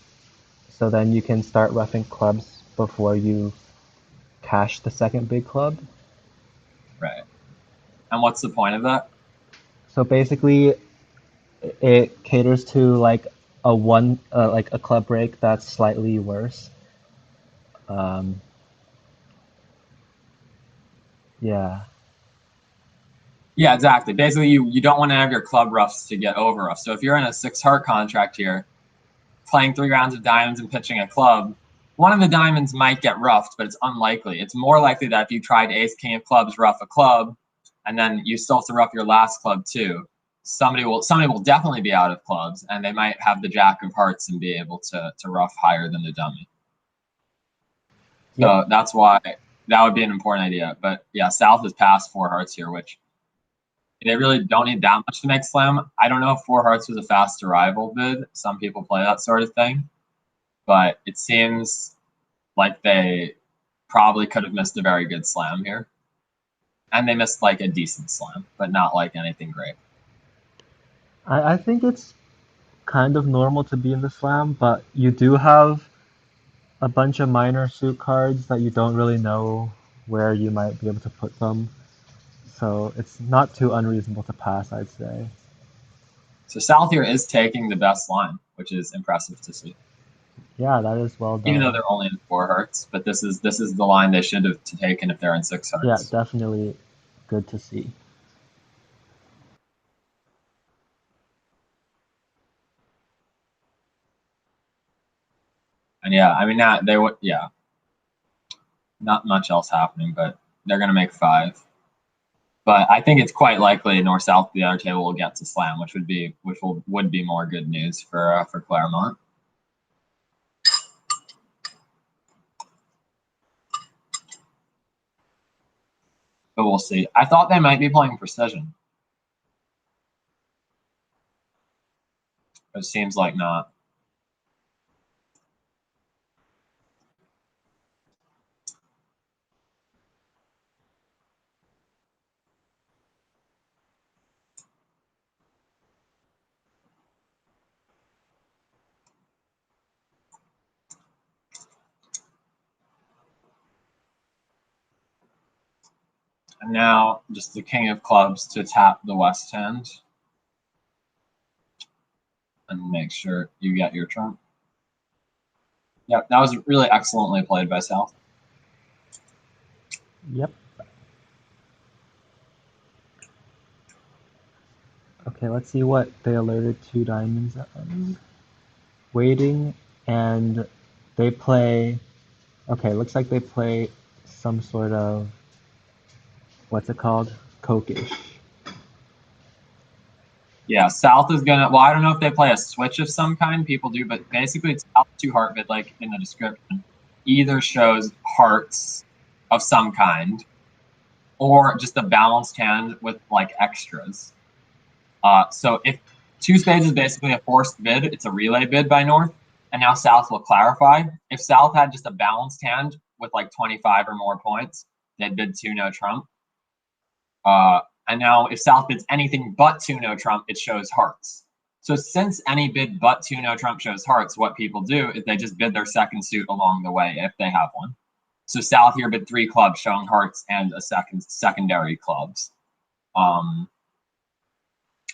So then you can start roughing clubs before you cash the second big club. Right. And what's the point of that? So basically, it caters to like a one like a club break that's slightly worse. Um, yeah, Yeah, exactly. Basically, you don't want to have your club roughs to get over rough. So if you're in a 6 heart contract here, playing 3 rounds of diamonds and pitching a club, one of the diamonds might get roughed, but it's unlikely. It's more likely that if you tried ace king of clubs, rough a club, and then you still have to rough your last club too, somebody will definitely be out of clubs, and they might have the jack of hearts and be able to rough higher than the dummy. yep. So that's why that would be an important idea. But yeah, South has passed 4 hearts here, which they really don't need that much to make slam. I don't know if 4 hearts was a fast arrival bid. Some people play that sort of thing, but it seems like they probably could have missed a very good slam here. And they missed like a decent slam, but not like anything great. I think it's kind of normal to be in the slam, but you do have a bunch of minor suit cards that you don't really know where you might be able to put them. So it's not too unreasonable to pass, I'd say. So South here is taking the best line, which is impressive to see. Yeah, that is well Even though done. they're only in 4 hearts, but this is the line they should have taken if they're in 6 Yeah, hearts. definitely good to see. And yeah, I mean that they would not much else happening, but they're gonna make 5. But I think it's quite likely North South the other table will get to slam, which would be more good news for Claremont. but we'll see. I thought they might be playing precision. It seems like not. And now just the king of clubs to tap the west hand. And make sure you get your trump. Yeah, that was really excellently played by South. Yep. Okay, let's see what they alerted two diamonds on. Waiting, and they play. Okay, looks like they play some sort of, what's it called? Cokish. Yeah, South is gonna. Well, I don't know if they play a switch of some kind. People do, but basically, it's South 2 heart bid, like in the description, either shows hearts of some kind, or just a balanced hand with like extras. So if 2 spades is basically a forced bid, it's a relay bid by North, and now South will clarify. If South had just a balanced hand with like 25 or more points, they'd bid 2 no trump. And now if South bids anything but 2 no trump, it shows hearts. So since any bid but 2 no trump shows hearts, what people do is they just bid their second suit along the way if they have one. So South here bid 3 clubs showing hearts and a secondary clubs. And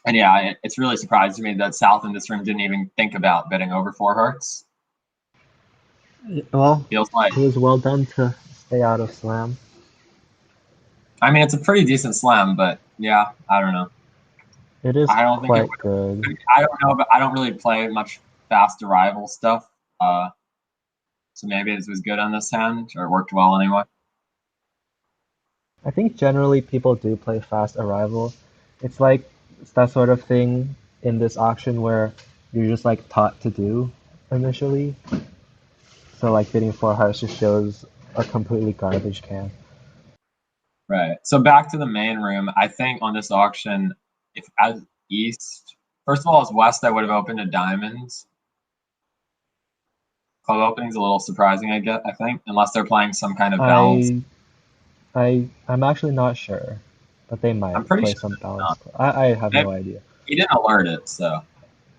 yeah, it's really surprised me that South in this room didn't even think about bidding over 4 hearts. Well, Feels like, it was well done to stay out of slam. I mean, it's a pretty decent slam, but yeah, I don't know. It is I don't think quite good. I don't know, but I don't really play much fast arrival stuff. So maybe it was good on this hand, or it worked well anyway. I think generally people do play fast arrival. It's like it's that sort of thing in this auction where you're just like taught to do initially. So like bidding 4 hearts just shows a completely garbage can. Right. So back to the main room. I think on this auction, if as East, first of all, as West, I would have opened a diamonds. Club opening's a little surprising, I think, unless they're playing some kind of balance. I'm actually not sure, but they might I'm pretty play sure some it's balance. not. I have no idea. He didn't alert it, so.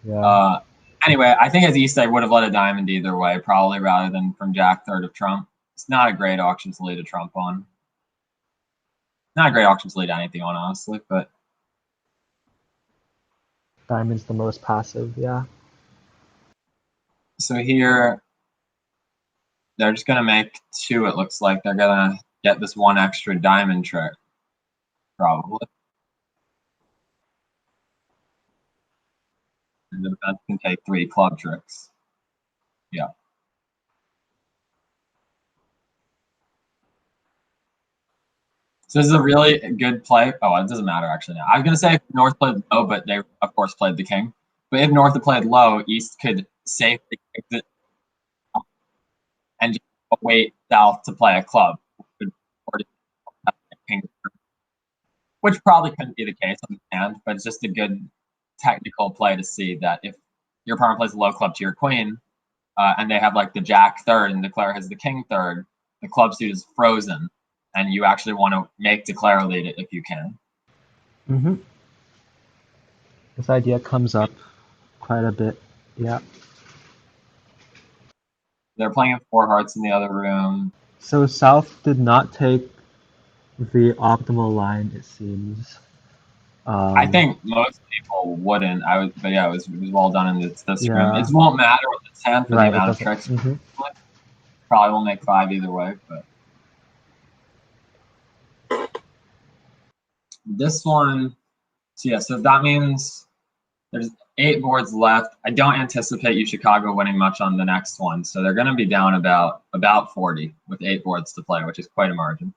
Yeah. Anyway, I think as East, I would have let a diamond either way, probably rather than from Jack third of trump. It's not a great auction to lead a trump on. Not a great auction to lead anything on, honestly, but Diamond's the most passive, yeah. so here they're just gonna make 2, it looks like. They're gonna get this 1 extra diamond trick, probably. And the defense can take 3 club tricks. Yeah. So this is a really good play. Oh, it doesn't matter actually now. I was gonna say if North played low, but they of course played the king. But if North had played low, East could safely exit and just wait South to play a club, which probably couldn't be the case on the hand, but it's just a good technical play to see that if your opponent plays a low club to your queen, and they have like the Jack third and Declare has the king third, the club suit is frozen, and you actually want to make Declare lead it if you can. Mm-hmm. This idea comes up quite a bit, yeah. They're playing at 4 hearts in the other room. So South did not take the optimal line, it seems. I think most people wouldn't. But yeah, it was well done in this room. Yeah. It won't matter with the 10 for Right, the it amount of doesn't. tricks. Mm-hmm. Probably won't make 5 either way, but this one. So yeah, so that means there's 8 boards left. I don't anticipate UChicago winning much on the next one, so they're going to be down about 40 with 8 boards to play, which is quite a margin.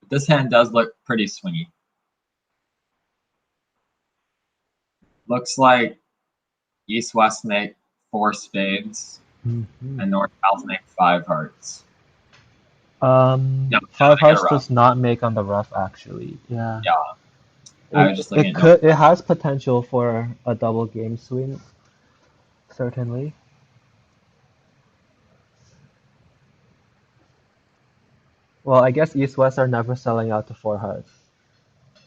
But this hand does look pretty swingy. Looks like East-West make 4 spades, Mm-hmm. and North-South make 5 hearts. No, Five they get a hearts rough. does not make on the rough actually. Yeah. Yeah, I was It just looking it at notes. could it has potential for a double game swing, certainly. Well, I guess East West are never selling out to four hearts.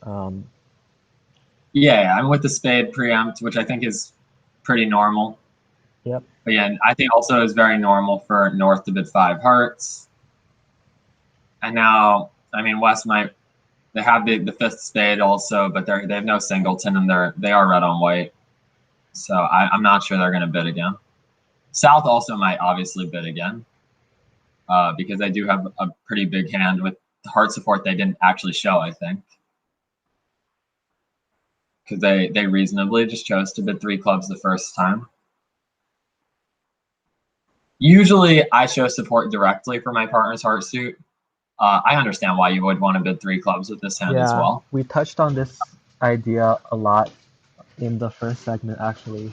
Um, Yeah, I'm with the spade preempt, which I think is pretty normal. yep. But yeah, I think also is very normal for North to bid five hearts. And now, I mean, West might they have the fifth spade also, but they have no singleton and they are red on white. So I'm not sure they're going to bid again. South also might obviously bid again because they do have a pretty big hand with heart support they didn't actually show, I think. Because they reasonably just chose to bid three clubs the first time. Usually I show support directly for my partner's heart suit. I understand why you would want to bid three clubs with this hand as Yeah, well. we touched on this idea a lot in the first segment actually.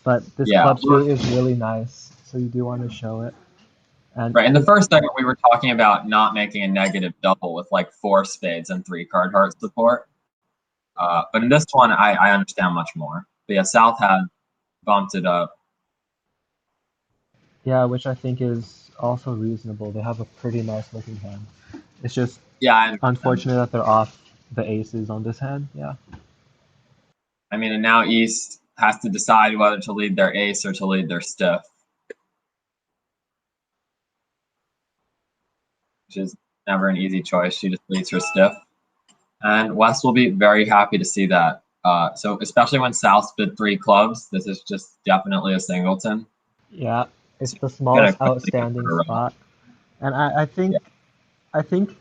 But this Yeah, club suit is really nice, so you do want to show it. And right. In the first segment, we were talking about not making a negative double with like four spades and three card heart support. But in this one, I understand much more. But yeah, South had bumped it up. yeah, which I think is also reasonable. They have a pretty nice looking hand. It's just Yeah, I understand. unfortunate that they're off the aces on this hand. Yeah. I mean, and now East has to decide whether to lead their ace or to lead their stiff, which is never an easy choice. She just leads her stiff. And West will be very happy to see that. So especially when South bid three clubs, this is just definitely a singleton. Yeah, it's So the he's gonna smallest quickly go outstanding for a rough. spot. And I think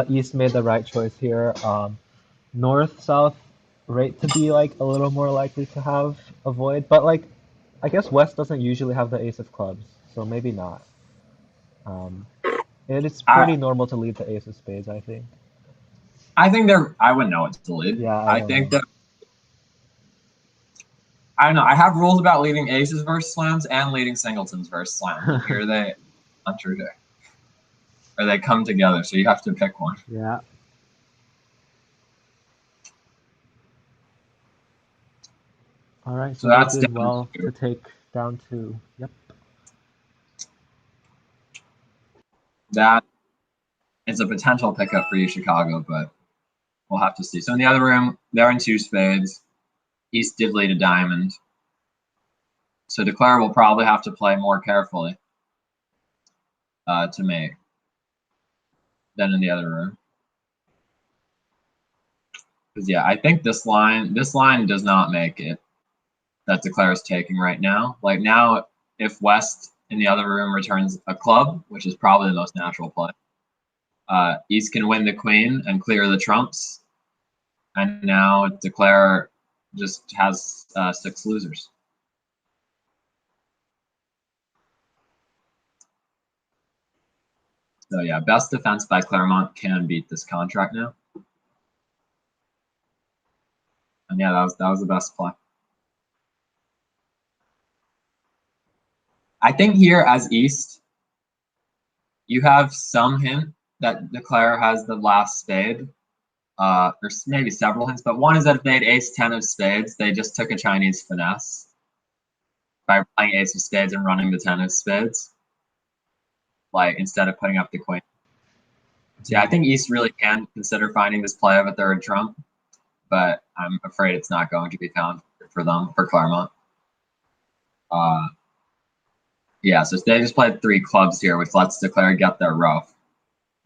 East made the right choice here. North South rate to be like a little more likely to have a void, but like I guess West doesn't usually have the ace of clubs, so maybe not. Um, it is I pretty normal to lead the ace of spades, I think. I think they're. I wouldn't know what to lead. Yeah, I I don't think know. that I don't know. I have rules about leading aces versus slams and leading singletons versus slams, and here they contradict or they come together. So you have to pick one. Yeah. All right, So so they that's did down well to to take down two. Yep. that is a potential pickup for you, Chicago, but we'll have to see. So in the other room, they're in two spades. East did lead a diamond. So Declare will probably have to play more carefully to make than in the other room. Because yeah, I think this line does not make it that Declare is taking right now. Like now, if West in the other room returns a club, which is probably the most natural play, East can win the queen and clear the trumps, and now Declare just has six losers. So yeah, best defense by Claremont can beat this contract now. And yeah, that was the best play. I think here as East, you have some hint that Declare has the last spade. There's maybe several hints, but one is that if they had ace 10 of spades, they just took a Chinese finesse by playing ace of spades and running the 10 of spades, like instead of putting up the queen. So yeah, I think East really can consider finding this play of a third trump, but I'm afraid it's not going to be found for them, for Claremont. Yeah, so they just played three clubs here, which lets Declare get their rough.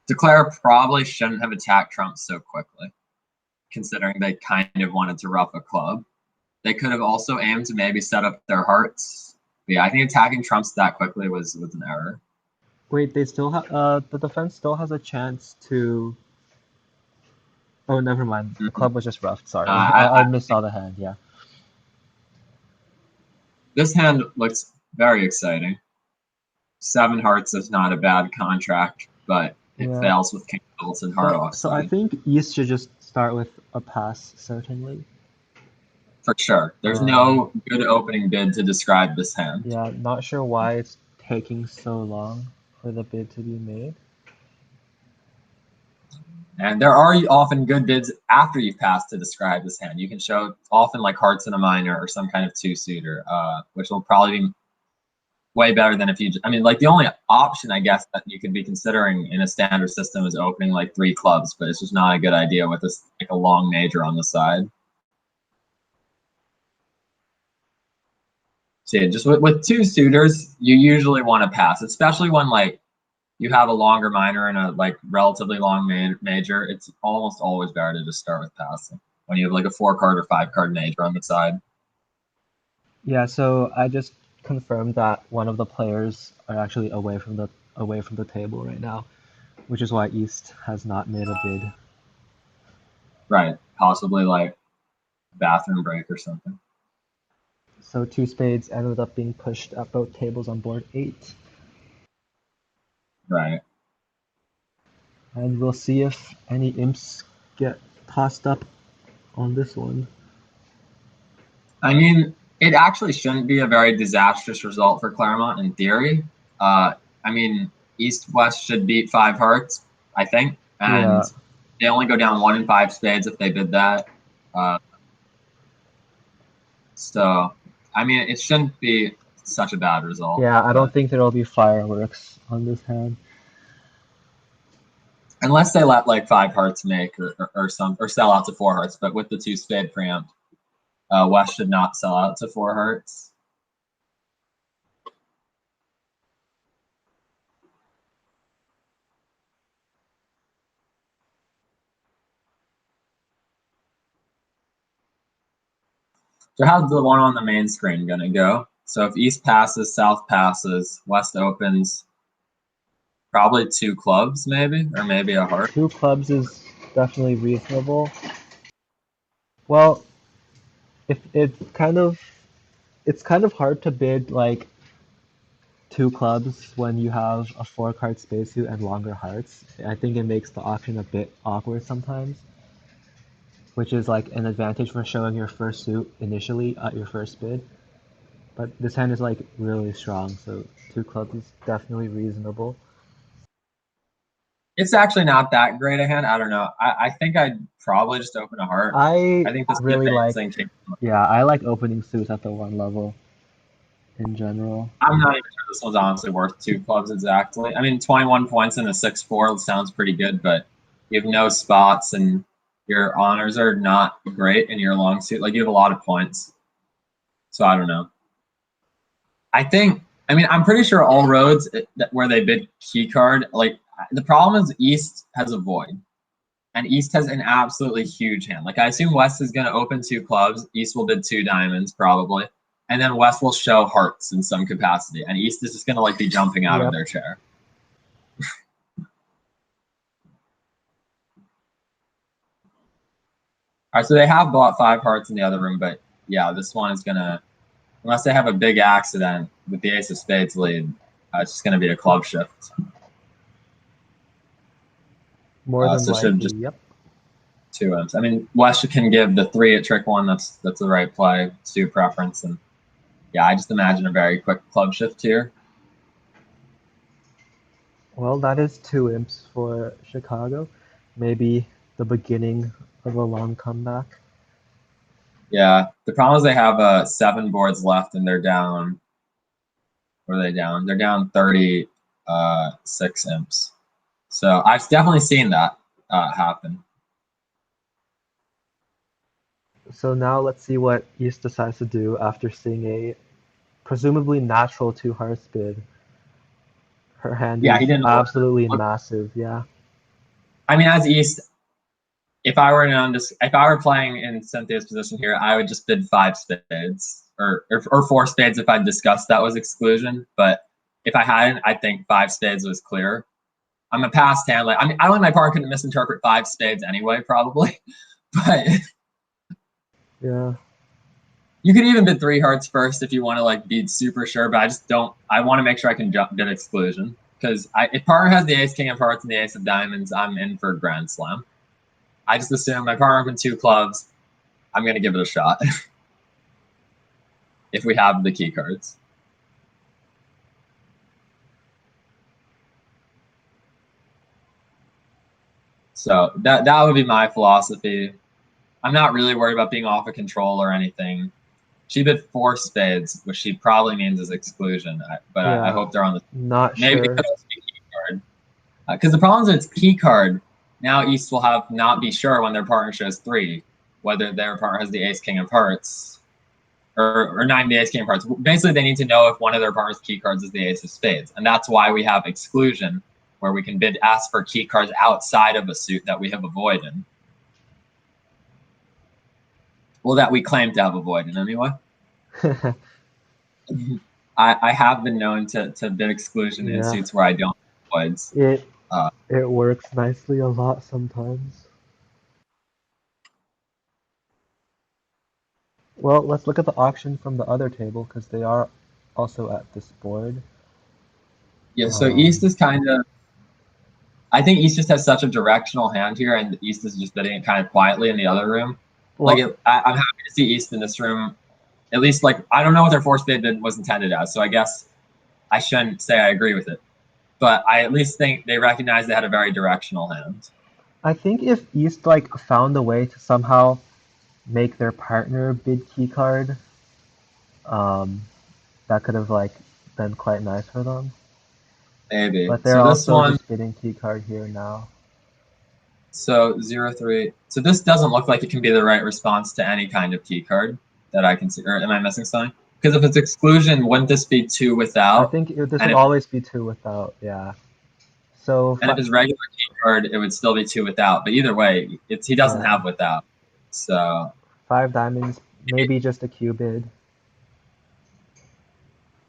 Declare probably shouldn't have attacked trumps so quickly, considering they kind of wanted to rough a club. They could have also aimed to maybe set up their hearts. But yeah, I think attacking trumps that quickly was an error. Wait, they still have the defense still has a chance to. Oh, never mind. The Mm-hmm. club was just roughed. Sorry, I I missaw the hand. Yeah. This hand looks very exciting. Seven hearts is not a bad contract, but it Yeah. fails with king Phillips and heart So I offside. think East should just start with a pass, certainly. For sure. There's Um, no good opening bid to describe this hand. yeah, not sure why it's taking so long. for the bid to be made. And there are often good bids after you've passed to describe this hand. You can show often like hearts in a minor or some kind of two-suiter, which will probably be way better than if you, I mean, like the only option, I guess, that you could be considering in a standard system is opening like 3 clubs, but it's just not a good idea with this, like a long major on the side. So yeah, just with 2 suitors, you usually want to pass, especially when like you have a longer minor and a like relatively long major. It's almost always better to just start with passing when you have like a 4-card or 5-card major on the side. Yeah, so I just confirmed that one of the players are actually away from the table right now, which is why East has not made a bid. Right, possibly like bathroom break or something. So 2 spades ended up being pushed at both tables on board 8. Right. And we'll see if any imps get tossed up on this one. I mean, it actually shouldn't be a very disastrous result for Claremont in theory. I mean, East-West should beat 5 hearts, I think, and Yeah. they only go down 1 in 5 spades if they bid that. So, I mean, it shouldn't be such a bad result. Yeah, I don't But think there'll be fireworks on this hand. unless they let like 5 hearts make or sell out to 4 hearts, but with the 2 spade preempt, West should not sell out to 4 hearts. So how's the one on the main screen going to go? So if East passes, South passes, West opens, probably 2 clubs maybe, or maybe a heart. 2 clubs is definitely reasonable. Well, if it's kind of hard to bid like 2 clubs when you have a 4-card spacesuit and longer hearts. I think it makes the auction a bit awkward sometimes, which is like an advantage for showing your first suit initially at your first bid. But this hand is like really strong, so 2 clubs is definitely reasonable. It's actually not that great a hand. I don't know. I think I'd probably just open a heart. I I think this really like, thing takes. yeah, I like opening suits at the 1 level in general. I'm not even sure this one's honestly worth 2 clubs exactly. I mean, 21 points in a 6-4 sounds pretty good, but you have no spots and your honors are not great in your long suit. Like you have a lot of points. So I don't know. I mean, I'm pretty sure all roads where they bid key card, like the problem is East has a void. And East has an absolutely huge hand. Like I assume West is going to open 2 clubs. East will bid 2 diamonds probably, and then West will show hearts in some capacity, and East is just going to like be jumping out of Yep. their chair. All right, so they have bought 5 hearts in the other room, but yeah, this one is gonna, unless they have a big accident with the Ace of Spades lead, it's just gonna be a club shift. More than So should likely, just yep. 2 imps. I mean, West can give the 3 at trick 1. That's the right play, suit preference, and yeah, I just imagine a very quick club shift here. Well, that is 2 imps for Chicago. Maybe the beginning of a long comeback. Yeah, the problem is they have 7 boards left and they're down. What are they down? They're down 36 imps. So I've definitely seen that happen. So now let's see what East decides to do after seeing a presumably natural 2 hearts bid. Her hand Yeah, he is didn't absolutely look. massive, yeah. I mean, as East, if I were playing in Cynthia's position here, I would just bid 5 spades or 4 spades if I discussed that was exclusion. But if I hadn't, I think 5 spades was clear. I'm a past hand. Like, I mean, I don't think my partner couldn't misinterpret 5 spades anyway, probably. But Yeah. you could even bid 3 hearts first if you want to like be super sure. But I just don't. I want to make sure I can bid exclusion because if partner has the Ace King of Hearts and the Ace of Diamonds, I'm in for a grand slam. I just assume my partner opened 2 clubs. I'm gonna give it a shot if we have the key cards. So that would be my philosophy. I'm not really worried about being off of control or anything. She bid 4 spades, which she probably means is exclusion. But I Yeah, hope they're on the. not Maybe it sure. could also be key card. Because the problem is it's key card. Now East will have not be sure when their partner shows 3, whether their partner has the ace king of hearts or 9 the ace king of hearts. Basically, they need to know if one of their partner's key cards is the ace of spades, and that's why we have exclusion, where we can ask for key cards outside of a suit that we have avoided. Well, that we claim to have avoided anyway. I have been known to bid exclusion in suits where I don't avoid. It works nicely a lot sometimes. Well, let's look at the auction from the other table because they are also at this board. Yeah, so East is kind of. I think East just has such a directional hand here, and East is just bidding it kind of quietly in the other room. Well, I'm happy to see East in this room. At least, I don't know what their 4 spade bid was intended as, so I guess I shouldn't say I agree with it. But I at least think they recognize they had a very directional hand. I think if East found a way to somehow make their partner bid key card, um, that could have been quite nice for them. Maybe. But they're So this also one, just bidding key card here now. so 0-3. So this doesn't look like it can be the right response to any kind of key card that I can see. Or am I missing something? Because if it's exclusion, wouldn't this be 2 I without? think this And would if always be 2 without, yeah. So And if it's regular key card, it would still be 2 without. But either way, he doesn't yeah, have without. So 5 diamonds, maybe just a Q bid.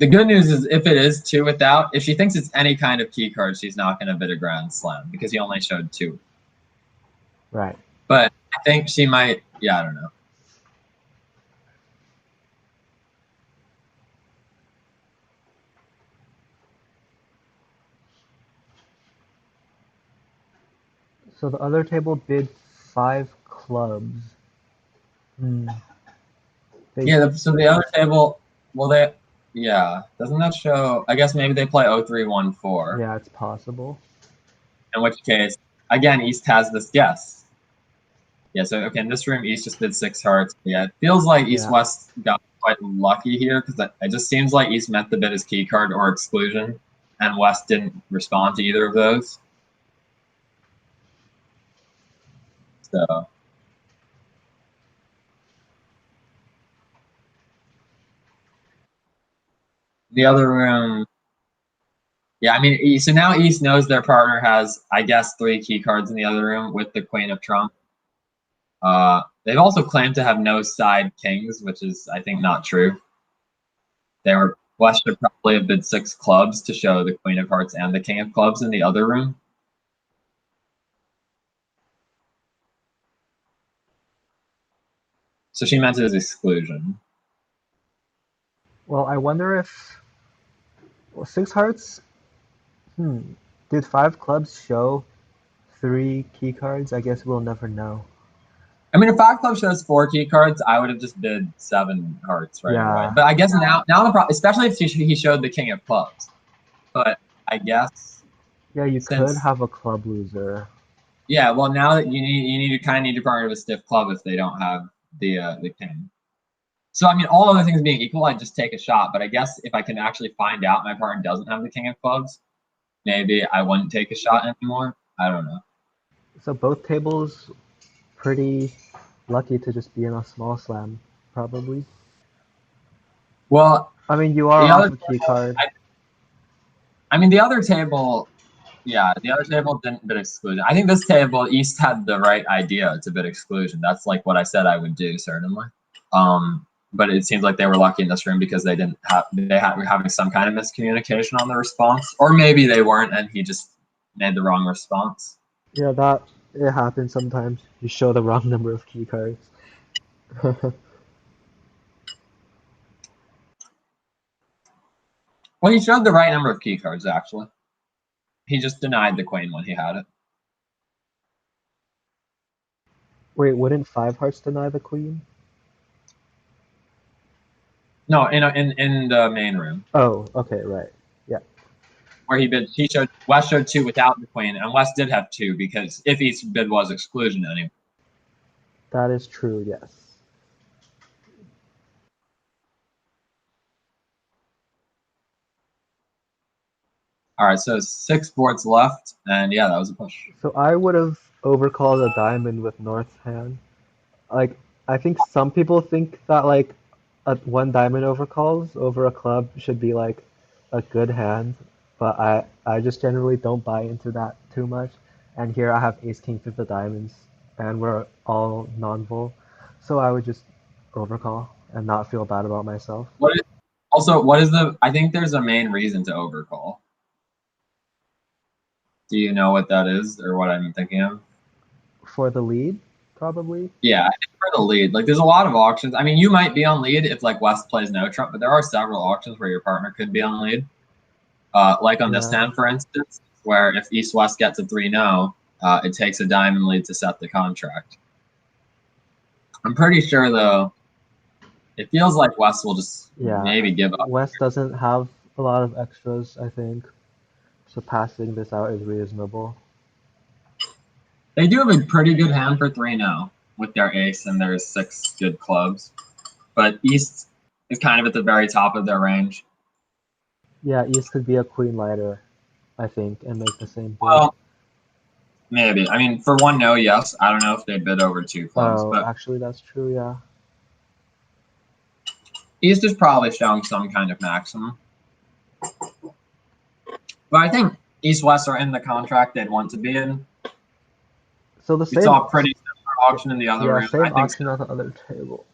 the good news is if it is 2 without, if she thinks it's any kind of key card, she's not going to bid a grand slam because he only showed 2. Right. But I think she might. Yeah, I don't know. So the other table bid 5 clubs. Yeah. So the other table, well, doesn't that show? I guess maybe they play 0-3-1-4. Yeah, it's possible. In which case, again, East has this guess. Yeah, so okay, in this room, East just did 6 hearts. Yeah, it feels like Yeah. East-West got quite lucky here because it just seems like East meant to bid his key card or exclusion, and West didn't respond to either of those. So the other room, yeah, I mean, so now East knows their partner has, I guess, 3 key cards in the other room with the Queen of Trump. They've also claimed to have no side kings, which is, I think, not true. West should probably have bid 6 clubs to show the Queen of Hearts and the King of Clubs in the other room. So she meant it as exclusion. Well, I wonder if 6 hearts. Did 5 clubs show 3 key cards? I guess we'll never know. I mean, if 5 clubs shows 4 key cards, I would have just bid 7 hearts right away. But I guess now the problem, especially if he showed the King of Clubs. But I guess Yeah, you could since have a club loser. yeah, well now that you need to kind of need to partner with a stiff club if they don't have the king. So I mean, all other things being equal, I'd just take a shot. But I guess if I can actually find out my partner doesn't have the King of Clubs, maybe I wouldn't take a shot anymore. I don't know. So both tables pretty lucky to just be in a small slam, probably. Well, I mean, you are the off other a key card. I mean, the other table, yeah, the other table didn't bid exclusion. I think this table, East had the right idea to bid exclusion. That's like what I said I would do, certainly. But it seems like they were lucky in this room because they were having some kind of miscommunication on the response, or maybe they weren't, and he just made the wrong response. Yeah, it happens sometimes. You show the wrong number of key cards. Well, he showed the right number of key cards actually. He just denied the queen when he had it. Wait, wouldn't 5 hearts deny the queen? No, in the main room. Oh, okay, right. Yeah. where West showed 2 without the queen, and West did have 2 because if East bid was exclusion anyway. That is true, yes. All right, so 6 boards left, and yeah, that was a push. So I would have overcalled a diamond with North's hand. Like, I think some people think that like a one diamond overcalls over a club should be like a good hand, but I just generally don't buy into that too much. And here I have ace king fifth of diamonds, and we're all non-vol, so I would just overcall and not feel bad about myself. What is the? I think there's a main reason to overcall. Do you know what that is, or what I'm thinking of? For the lead, probably. Yeah, I think for the lead, like there's a lot of auctions. I mean, you might be on lead if like West plays no trump, but there are several auctions where your partner could be on lead. Like on this hand, for instance, where if East West gets a 3-0, it takes a diamond lead to set the contract. I'm pretty sure though, it feels like West will just maybe give up. West doesn't have a lot of extras, I think, so passing this out is reasonable. They do have a pretty good hand for 3-0 with their ace and their 6 good clubs, but East is kind of at the very top of their range. Yeah, East could be a queen lighter, I think, and make the same bid. Well, maybe. I mean, for 1-0, yes. I don't know if they bid over 2 clubs, but actually, that's true. Yeah. East is probably showing some kind of maximum. But I think East West are in the contract they'd want to be in. So the we saw a pretty similar auction in the other room. Same auction on the other table.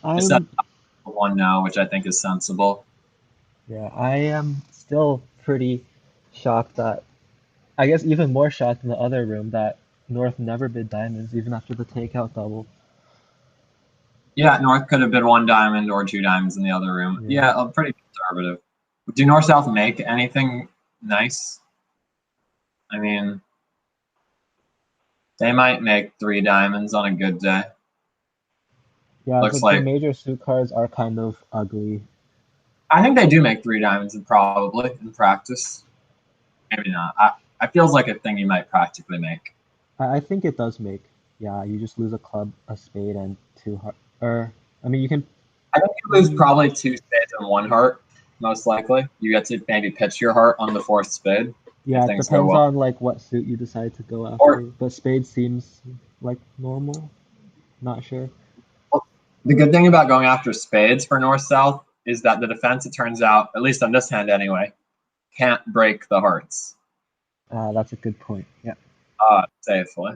It's at 1 now, which I think is sensible. Yeah, I am still pretty shocked that, I guess even more shocked in the other room, that North never bid diamonds even after the takeout double. Yeah, North could have bid 1 diamond or 2 diamonds in the other room. Yeah, pretty conservative. Do North-South make anything nice? I mean, they might make 3 diamonds on a good day. Yeah, looks like the major suit cards are kind of ugly. I think they do make 3 diamonds probably in practice. Maybe not. I feels like a thing you might practically make. I think it does make. Yeah, you just lose a club, a spade, and 2 heart. Or I mean, you can. I think you lose probably 2 spades and 1 heart. Most likely, you get to maybe pitch your heart on the 4th spade. Yeah, it depends on like what suit you decide to go after. But spade seems like normal. Not sure. Well, the good thing about going after spades for North-South is that the defense, it turns out, at least on this hand anyway, can't break the hearts. That's a good point. Yeah. Safely.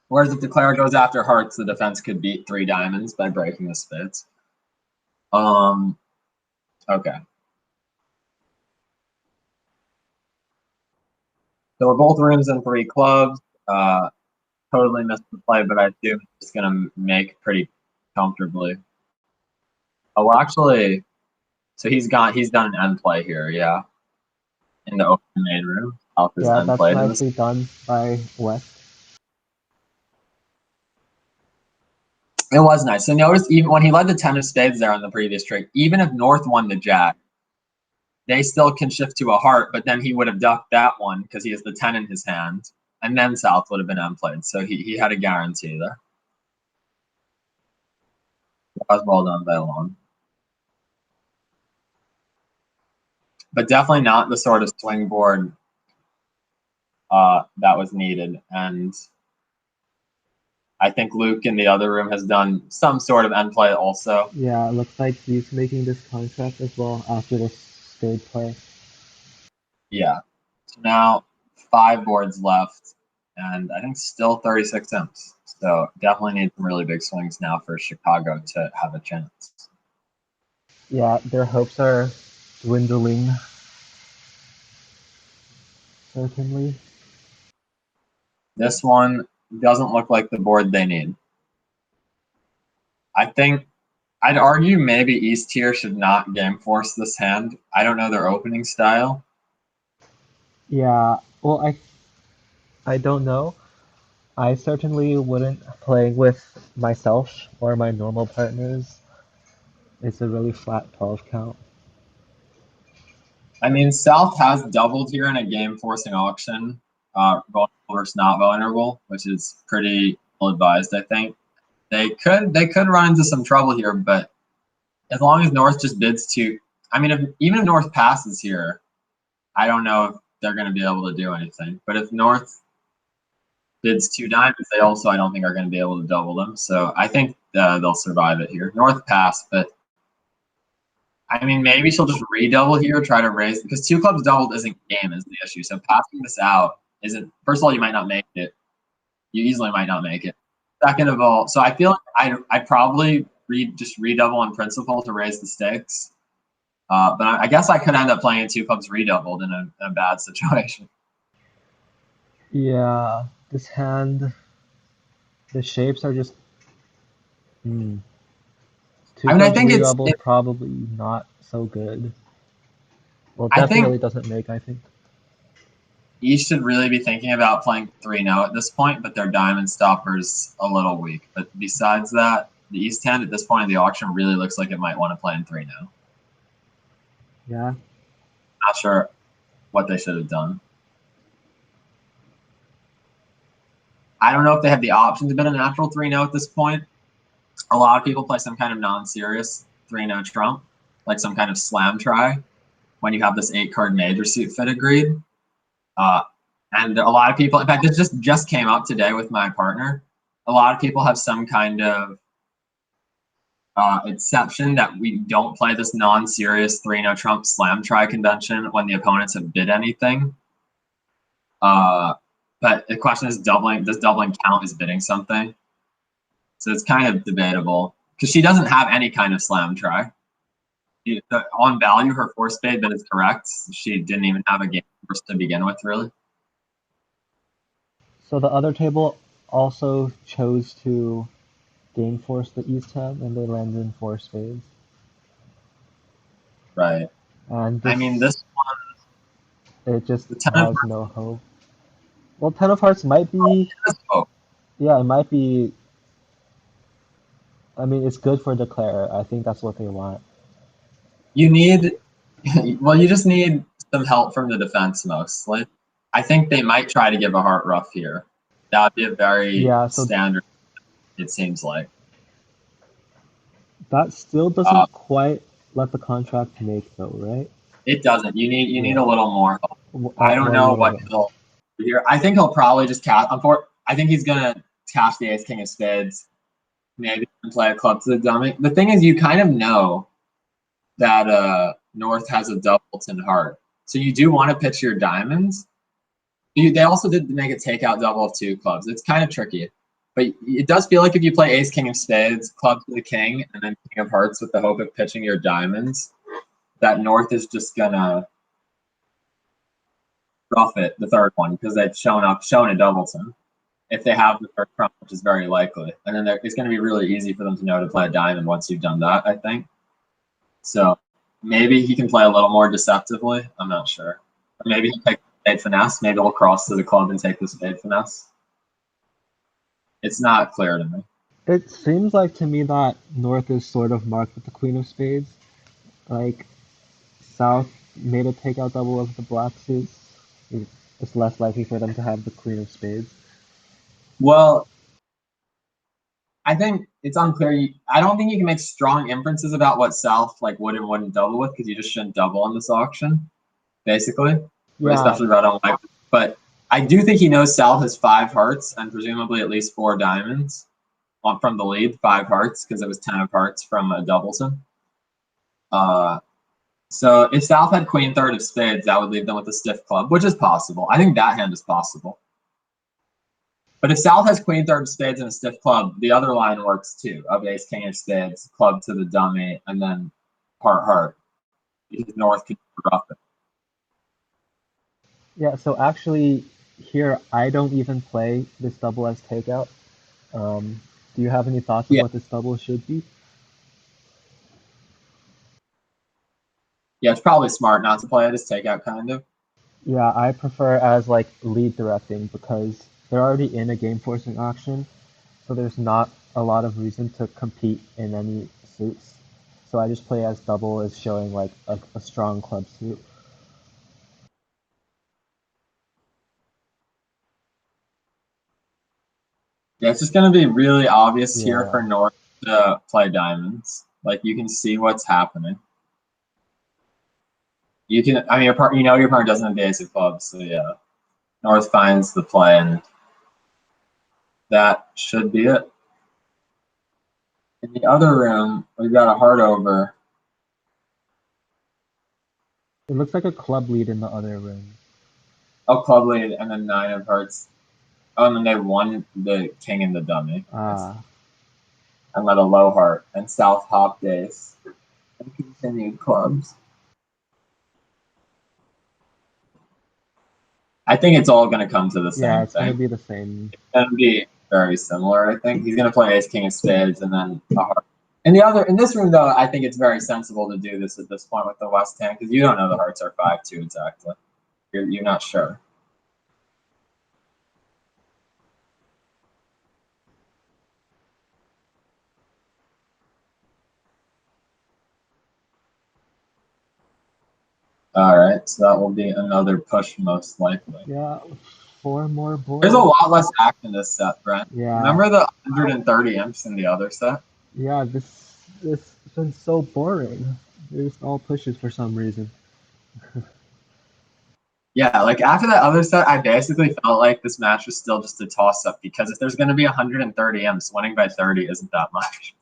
Whereas if the declare goes after hearts, the defense could beat 3 diamonds by breaking the spades. Okay. So we're both rooms in 3 clubs. Totally missed the play, but I assume it's going to make pretty comfortably. Oh, actually, so he's done an end play here, yeah. In the open main room. Yeah, that's nicely done by West. It was nice. So notice even when he led the 10 of spades there on the previous trick, even if North won the jack, they still can shift to a heart, but then he would have ducked that one because he has the 10 in his hand, and then South would have been unplayed. So he had a guarantee there. That was well done by Long. But definitely not the sort of swing board that was needed. And I think Luke in the other room has done some sort of end play also. Yeah, it looks like he's making this contract as well after this spade play. Yeah. So now 5 boards left, and I think still 36 imps. So definitely need some really big swings now for Chicago to have a chance. Yeah, their hopes are dwindling. Certainly. This one doesn't look like the board they need. I think I'd argue maybe East here should not game force this hand. I don't know their opening style. Yeah, well, I don't know. I certainly wouldn't play with myself or my normal partners. It's a really flat 12 count. I mean, South has doubled here in a game-forcing auction, vulnerable versus not vulnerable, which is pretty ill advised, I think. They could run into some trouble here, but as long as North just bids to, I mean, even if North passes here, I don't know if they're going to be able to do anything. But if North bids 2 diamonds, they also I don't think are going to be able to double them. So I think they'll survive it here. North pass, but I mean, maybe she'll just redouble here, try to raise, because 2 clubs doubled isn't game is the issue. So passing this out isn't. First of all, you might not make it. You easily might not make it. Second of all, so I feel like I probably just redouble on principle to raise the stakes. But I guess I could end up playing 2 clubs redoubled in a bad situation. Yeah, this hand, the shapes are just. Hmm. Two I mean, I clubs think redoubled, probably not so good. Well, I think definitely doesn't make, I think. East should really be thinking about playing 3-0 at this point, but their diamond stopper's a little weak. But besides that, the East hand at this point in the auction really looks like it might want to play in 3-0. Yeah. Not sure what they should have done. I don't know if they have the option to bet a natural 3-0 at this point. A lot of people play some kind of non-serious 3-0 trump, like some kind of slam try when you have this 8-card major suit fit agreed. And a lot of people, in fact, this just came up today with my partner. A lot of people have some kind of exception that we don't play this non-serious 3-0 trump slam try convention when the opponents have bid anything. But the question is, does doubling count as bidding something? So it's kind of debatable because she doesn't have any kind of slam try. On value, her 4-spade bid is correct. She didn't even have a game force to begin with, really. So the other table also chose to game force the East hand, and they landed in 4 spades. Right. And I mean, this, this it just the 10 of has no hope. Well, 10 of hearts might be, hearts. Oh, yeah, it might be. I mean, it's good for declare. I think that's what they want. you need, well, you just need some help from the defense mostly. I think they might try to give a heart rough here. That would be a very Yeah, so standard, it seems like. that still Uh, doesn't quite let the contract make though, right? it doesn't. You need Yeah. a little more help. I don't What do you know mean a what little? he'll do here. I think he'll probably just cash. I think he's gonna cash the ace king of spades. Maybe play a club to the dummy. The thing is, you kind of know that North has a doubleton heart, so you do want to pitch your diamonds. They also did make a takeout double of 2 clubs. It's kind of tricky, but it does feel like if you play ace king of spades, club to the king, and then king of hearts with the hope of pitching your diamonds, that North is just gonna rough it, the third one, because they've shown a doubleton. If they have the third trump, which is very likely, and then it's going to be really easy for them to know to play a diamond once you've done that, I think. So maybe he can play a little more deceptively. I'm not sure. Or maybe he'll take the spade finesse. Maybe he'll cross to the club and take the spade finesse. It's not clear to me. It seems like to me that North is sort of marked with the Queen of Spades. Like South made a takeout double of the black suits. It's less likely for them to have the Queen of Spades. Well, I think it's unclear. I don't think you can make strong inferences about what South like would and wouldn't double with because you just shouldn't double on this auction, basically, Yeah, especially about on white. But I do think he knows South has 5 hearts and presumably at least 4 diamonds on from the lead, 5 hearts because it was 10 of hearts from a doubleton. So if South had queen third of spades, that would leave them with a stiff club, which is possible. I think that hand is possible. But if South has queen third of spades and a stiff club, the other line works too, of ace king of spades, club to the dummy, and then heart heart. Because North can rough it. yeah. So actually, here I don't even play this double as takeout. Do you have any thoughts of Yeah, what this double should be? yeah, it's probably smart not to play it as takeout, kind of. Yeah, I prefer as like lead directing because they're already in a game forcing auction, so there's not a lot of reason to compete in any suits. so I just play as double as showing like a strong club suit. Yeah, it's just going to be really obvious here Yeah. for North to play diamonds. Like, you can see what's happening. You can, I mean, your partner doesn't have the ace of clubs, so yeah. North finds the play, and that should be it. In the other room, we've got a heart over. It looks like a club lead in the other room. Oh, club lead, and then 9 of hearts. Oh, and then they won the king and the dummy. Ah. And let a low heart, and South hopped ace. And continued clubs. I think it's all going to come to the Yeah, same it's gonna thing. be the same. It's going to be very similar, I think. He's going to play ace, king of spades, and then a heart. In this room, though, I think it's very sensible to do this at this point with the West hand, because you don't know the hearts are 5-2 exactly. You're not sure. All right, so that will be another push, most likely. Yeah, 4 more boards. There's a lot less action this set, Brent. Yeah. Remember the 130 imps in the other set? Yeah, this has been so boring. They're just all pushes for some reason. Yeah, like after that other set, I basically felt like this match was still just a toss-up, because if there's going to be 130 imps, winning by 30 isn't that much.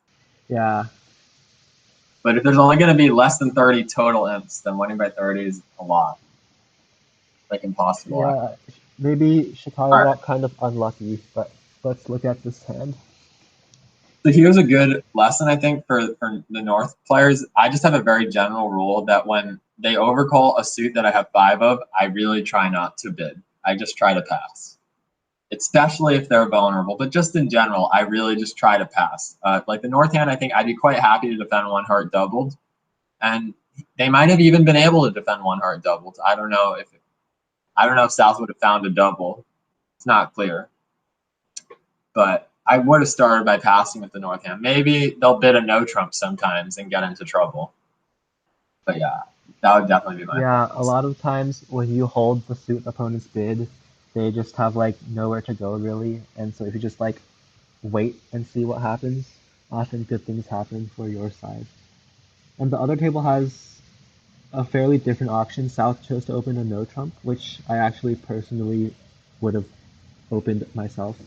Yeah. But if there's only going to be less than 30 total imps, then winning by 30 is a lot. Like impossible. Yeah, maybe Chicago All right. got kind of unlucky, but let's look at this hand. So here's a good lesson, I think, for the North players. I just have a very general rule that when they overcall a suit that I have 5 of, I really try not to bid. I just try to pass. Especially if they're vulnerable, but just in general, I really just try to pass. Like the North hand, I think I'd be quite happy to defend 1 heart doubled, and they might have even been able to defend 1 heart doubled. I don't know if South would have found a double. It's not clear, but I would have started by passing with the North hand. Maybe they'll bid a no trump sometimes and get into trouble. But yeah, that would definitely be my Yeah, a focus. lot of times when you hold the suit opponent's bid, they just have like nowhere to go really, and so if you just like wait and see what happens, often good things happen for your side. And the other table has a fairly different option. South chose to open a no trump, which I actually personally would have opened myself,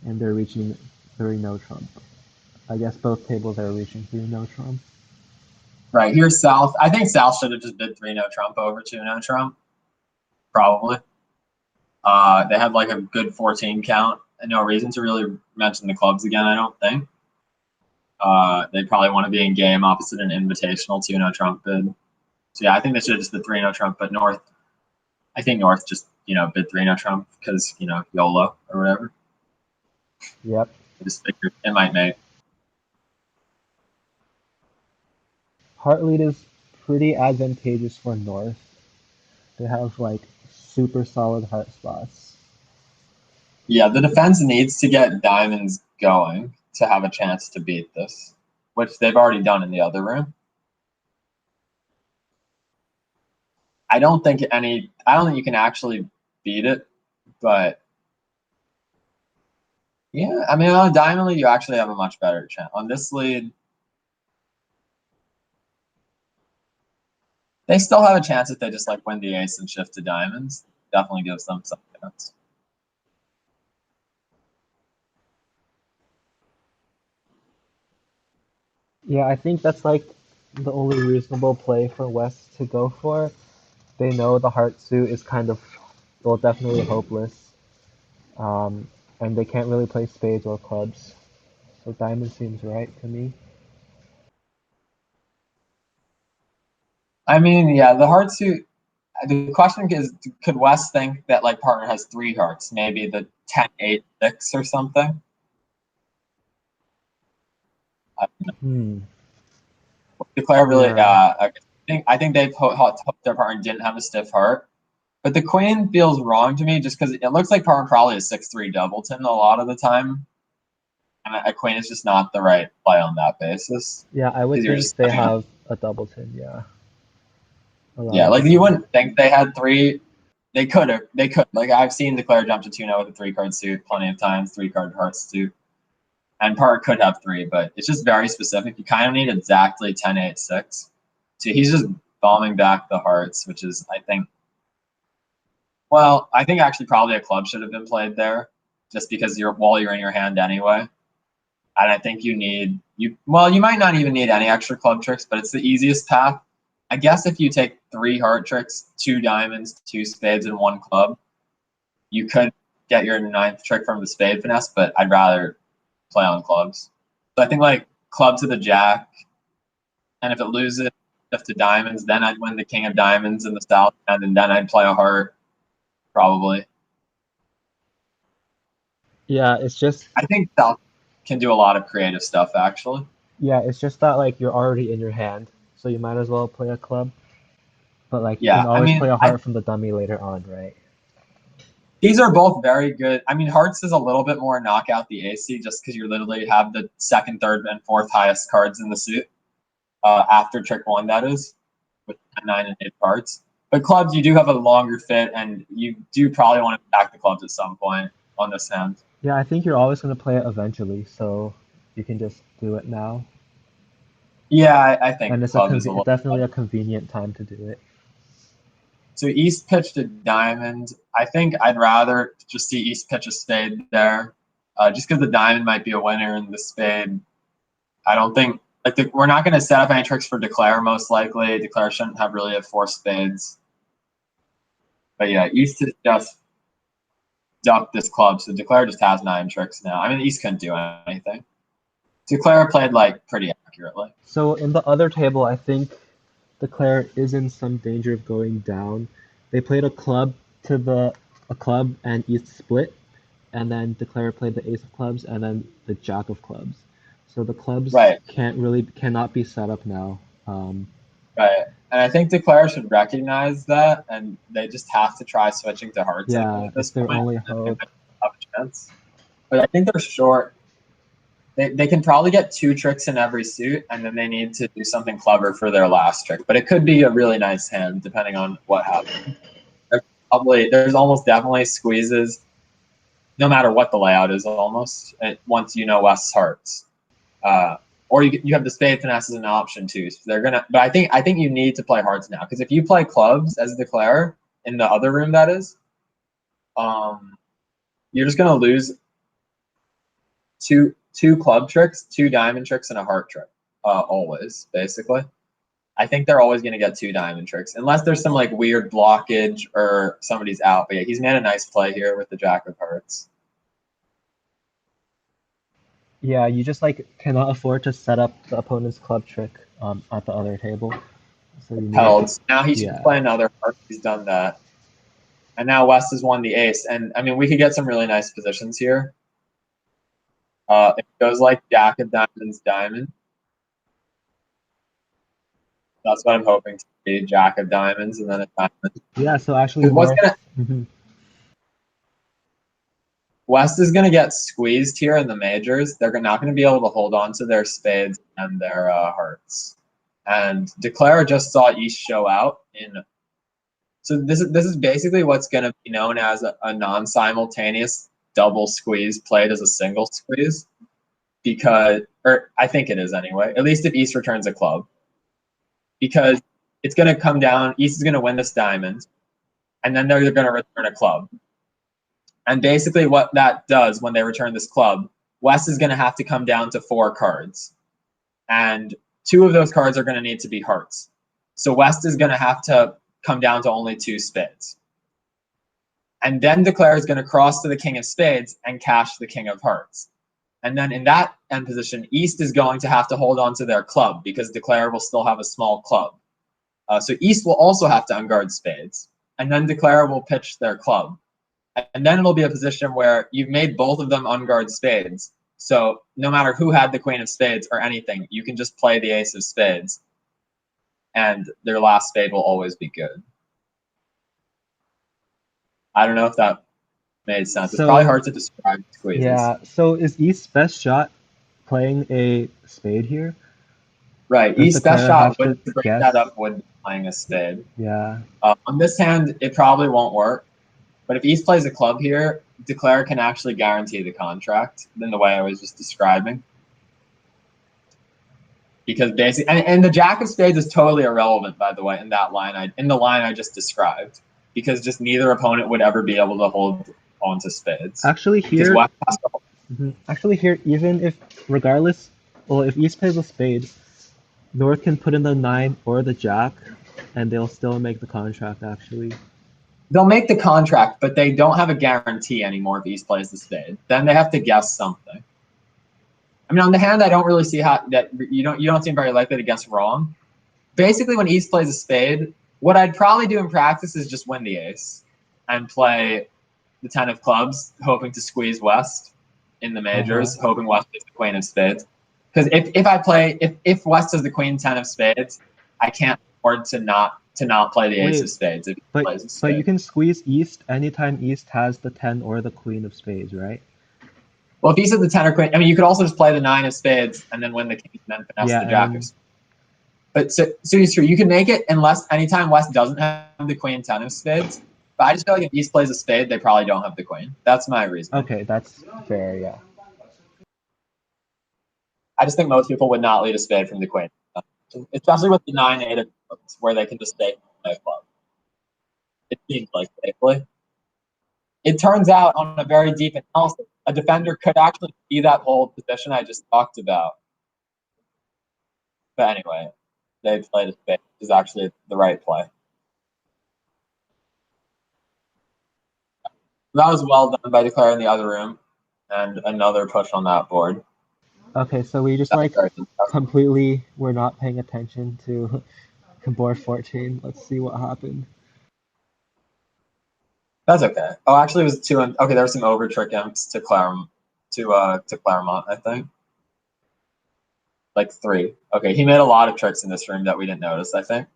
and they're reaching 3 no trump. I guess both tables are reaching 3 no trump. Right, here's South. I think South should have just bid 3 no trump over 2 no trump. Probably. They had like a good 14 count, and no reason to really mention the clubs again, I don't think. They probably want to be in game opposite an invitational 2 no trump bid. So yeah, I think they should have just bid 3 no trump, but I think North just, bid 3 no trump because, YOLO or whatever. Yep. I just figured it might make. Heart lead is pretty advantageous for North. They have like super solid heart spots. Yeah, the defense needs to get diamonds going to have a chance to beat this, which they've already done in the other room. I don't think you can actually beat it, but yeah, I mean, on a diamond lead, you actually have a much better chance. On this lead, they still have a chance if they just like win the ace and shift to diamonds. Definitely gives them some chance. Yeah, I think that's like the only reasonable play for West to go for. They know the heart suit is kind of, well, definitely hopeless. Um, and they can't really play spades or clubs. So diamond seems right to me. I mean, yeah, the heart suit. The question is, could West think that like partner has 3 hearts, maybe the 10-8-6 or something? I don't know. Hmm. Declare really. Yeah. I think they hoped their partner didn't have a stiff heart, but the queen feels wrong to me just because it looks like partner probably is 6-3 doubleton a lot of the time, and a queen is just not the right play on that basis. Yeah, I would 'Cause you're think just they giving up. have a doubleton, yeah. A lot Yeah, of like the you time. wouldn't think they had three. They could have. They could. Like I've seen Declare jump to 2-0 with a 3-card suit plenty of times, 3-card hearts suit. And Park could have 3, but it's just very specific. You kind of need exactly 10-8-6. So he's just bombing back the hearts, which is, I think, well, I think actually probably a club should have been played there, just because you're in your hand anyway. And I think you might not even need any extra club tricks, but it's the easiest path. I guess if you take 3 heart tricks, 2 diamonds, 2 spades, and 1 club, you could get your 9th trick from the spade finesse, but I'd rather play on clubs. So I think like club to the jack, and if it loses to diamonds, then I'd win the king of diamonds in the south, and then I'd play a heart, probably. Yeah, it's just I think south can do a lot of creative stuff, actually. yeah, it's just that like you're already in your hand, so you might as well play a club. But like you can Yeah, I always play mean, a heart from the dummy later on, right? these are both very good. I mean, hearts is a little bit more knockout the AC, just because you literally have the 2nd, 3rd, and 4th highest cards in the suit after trick 1, that is, with 10, 9, and 8 cards. But clubs, you do have a longer fit, and you do probably want to attack the clubs at some point on this hand. Yeah, I think you're always gonna play it eventually, so you can just do it now. Yeah, I think And club is a little definitely better. a convenient time to do it. So East pitched a diamond. I think I'd rather just see East pitch a spade there, just because the diamond might be a winner and the spade. I don't think we're not going to set up any tricks for Declare most likely. Declare shouldn't have really have 4 spades. But yeah, East has just ducked this club, so Declare just has 9 tricks now. I mean, East couldn't do anything. Declare played like pretty accurately. So in the other table, I think Declare is in some danger of going down. They played a club and East split, and then Declare played the ace of clubs and then the jack of clubs. So the clubs Right, cannot be set up now. Um, right. And I think Declare should recognize that, and they just have to try switching to hearts yeah, at this it's their point. only And they hope. might have a chance. But I think they're short. They can probably get 2 tricks in every suit, and then they need to do something clever for their last trick. But it could be a really nice hand, depending on what happens. There's almost definitely squeezes, no matter what the layout is, almost, once you know West's hearts. Or you have the spade finesse as an option too. So they're gonna, but I think you need to play hearts now, because if you play clubs as Declare in the other room, that is, you're just gonna lose two club tricks, 2 diamond tricks, and a heart trick. Always, basically. I think they're always gonna get 2 diamond tricks, unless there's some like weird blockage or somebody's out. But yeah, he's made a nice play here with the jack of hearts. Yeah, you just like cannot afford to set up the opponent's club trick at the other table. So you need Held. Now he should yeah. play another heart. He's done that. And now West has won the ace. And I mean, we could get some really nice positions here. It goes like jack of diamonds, diamond. That's what I'm hoping to see. Jack of diamonds and then a diamond. Yeah, so actually Because Mhm. West is gonna get squeezed here in the majors. They're not gonna be able to hold on to their spades and their hearts. And Declare just saw East show out in. So this is basically what's gonna be known as a non-simultaneous double squeeze played as a single squeeze, because, or I think it is anyway. At least if East returns a club, because it's going to come down. East is going to win this diamond, and then they're going to return a club. And basically, what that does when they return this club, West is going to have to come down to 4 cards, and 2 of those cards are going to need to be hearts. So West is going to have to come down to only 2 spades. And then Declare is going to cross to the king of spades and cash the king of hearts. And then in that end position, East is going to have to hold on to their club, because Declare will still have a small club. So East will also have to unguard spades. And then Declare will pitch their club. And then it'll be a position where you've made both of them unguard spades. So no matter who had the queen of spades or anything, you can just play the ace of spades. And their last spade will always be good. I don't know if that made sense. It's probably So hard to describe squeezes. yeah, so is East's best shot playing a spade here, Right. does the East best player shot have would to to break that guess? up would be playing a spade. Yeah. On this hand, it probably won't work. But if East plays a club here, declare can actually guarantee the contract in the way I was just describing. Because basically, and the Jack of Spades is totally irrelevant, by the way, in the line I just described, because just neither opponent would ever be able to hold onto spades. Actually Because here, actually here, even if regardless, well, if East plays a spade, North can put in the 9 or the Jack, and they'll still make the contract. Actually. they'll make the contract, but they don't have a guarantee anymore if East plays the spade. Then they have to guess something. I mean, on the hand, I don't really see how that you don't seem very likely to guess wrong. Basically, when East plays a spade, what I'd probably do in practice is just win the ace and play the 10 of clubs, hoping to squeeze West in the majors, hoping West is the queen of spades. Because if West is the queen 10 of spades, I can't afford to not play the ace Wait, of spades if he but plays a but you spade. can squeeze East anytime East has the 10 or the queen of spades, right? Well, if East is the 10 or queen, I mean, you could also just play the 9 of spades and then win the king and then finesse Yeah, the jack of and spades. But so it's true. You can make it unless anytime West doesn't have the queen 10 of spades. But I just feel like if East plays a spade, they probably don't have the queen. That's my reasoning. okay, that's fair, yeah. I just think most people would not lead a spade from the queen, especially with the 9-8 of clubs, where they can just stay play a club. It seems like safely. It turns out on a very deep analysis, a defender could actually see that whole position I just talked about. But anyway, they played a spade, which is actually the right play. That was well done by Declare in the other room, and another push on that board. Okay, so we just like completely were not paying attention to board 14. Let's see what happened. That's okay. Oh, actually, it was 2. Okay, there were some over trick imps to Claremont, I think. Like 3. Okay, he made a lot of tricks in this room that we didn't notice, I think.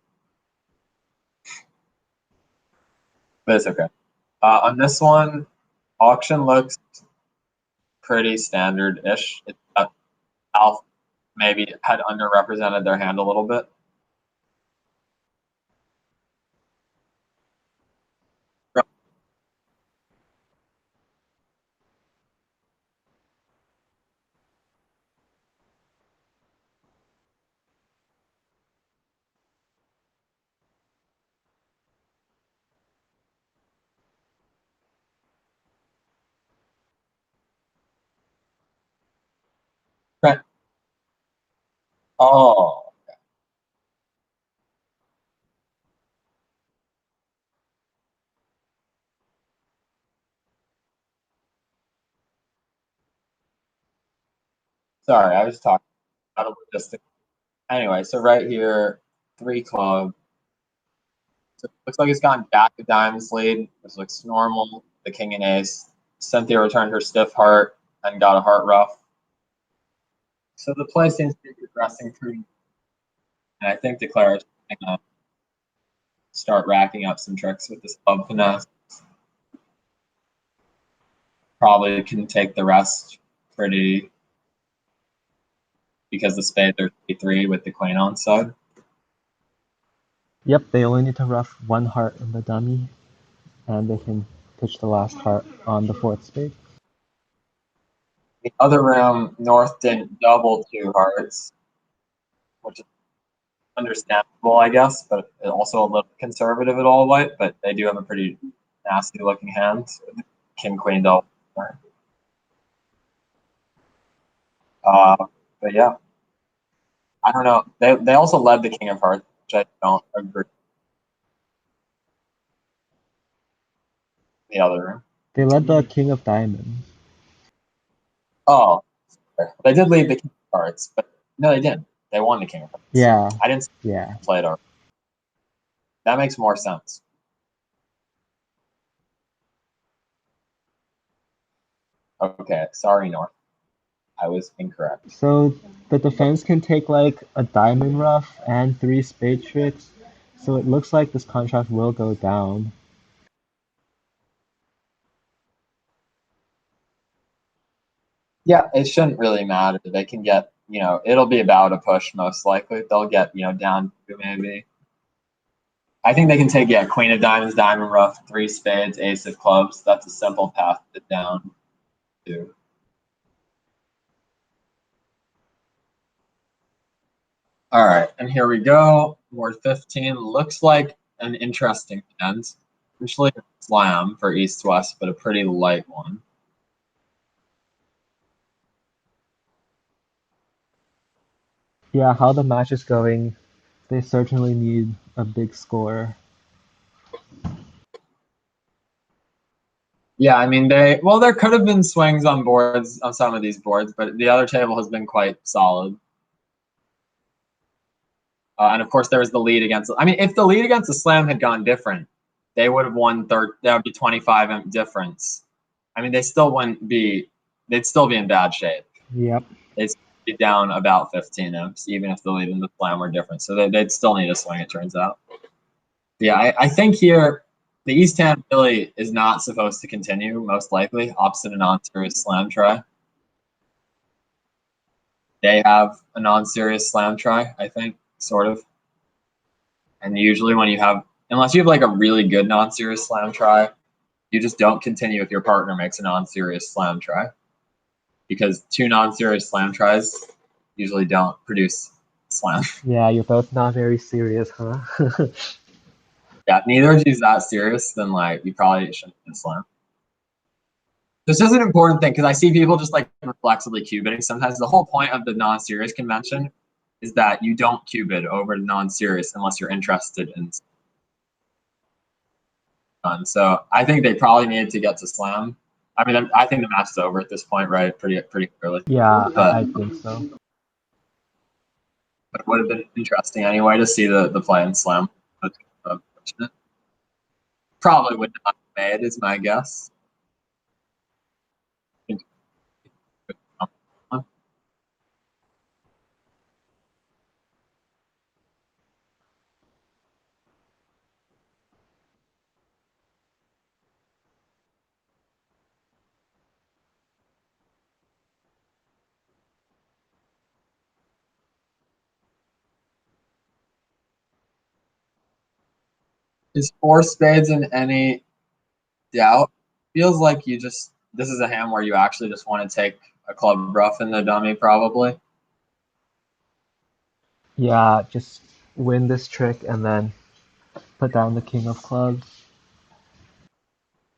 But it's okay. On this one, auction looks pretty standard-ish. Alf maybe had underrepresented their hand a little bit. Brent. Oh, sorry, I was talking about logistics. Anyway, so right here, 3 club. So it looks like he's gotten back to diamonds lead, which looks normal. The king and ace. Cynthia returned her stiff heart and got a heart ruff. So the play seems to be progressing pretty. And I think Declare is going to start racking up some tricks with this club finesse. Probably can take the rest pretty because the spades are 3 with the queen on side. Yep, they only need to ruff 1 heart in the dummy, and they can pitch the last heart on the 4th spade. The other room, North didn't double 2 hearts, which is understandable, I guess, but also a little conservative at all white. But they do have a pretty nasty looking hand. King Queen double. But yeah, I don't know. They also led the King of Hearts, which I don't agree. The other room. They led the king of diamonds. Oh, they did lead the King of Hearts, but no, they didn't. They won the King of Hearts. Yeah. I didn't Yeah. play it already. That makes more sense. Okay, sorry, North. I was incorrect. So the defense can take like a diamond ruff and 3 spade tricks. So it looks like this contract will go down. Yeah, it shouldn't really matter. They can get, it'll be about a push most likely. They'll get, down to maybe. I think they can take, queen of diamonds, diamond rough, three spades, ace of clubs. That's a simple path to down to. All right, and here we go. Board 15 looks like an interesting hand. Essentially a slam for east-west, but a pretty light one. Yeah, how the match is going, they certainly need a big score. Yeah, I mean there could have been swings on some of these boards, but the other table has been quite solid. And of course, there was the lead against. I mean, if the lead against the slam had gone different, they would have won third. That would be 25 difference. I mean, they'd still be in bad shape. Yep. They'd be down about 15 imps, even if the lead and the slam were different. So they'd still need a swing, it turns out. Yeah, I think here the East hand really is not supposed to continue, most likely, opposite a non-serious slam try. They have a non-serious slam try, I think, sort of. And usually when you have, unless you have like a really good non-serious slam try, you just don't continue if your partner makes a non-serious slam try. Because two non-serious slam tries usually don't produce slam. Yeah, you're both not very serious, huh? Yeah, if neither of you is that serious, then like you probably shouldn't slam. This is an important thing because I see people just like reflexively cubitting. Sometimes the whole point of the non-serious convention is that you don't cubit over non-serious unless you're interested in. So I think they probably needed to get to slam. I mean, I think the match is over at this point, right? Pretty clearly. Yeah, But I think so. it would have been interesting anyway to see the play in slam. But unfortunate. Probably would not have made, is my guess. Is four spades in any doubt? Feels like this is a hand where you actually just want to take a club rough in the dummy, probably. Yeah, just win this trick and then put down the king of clubs.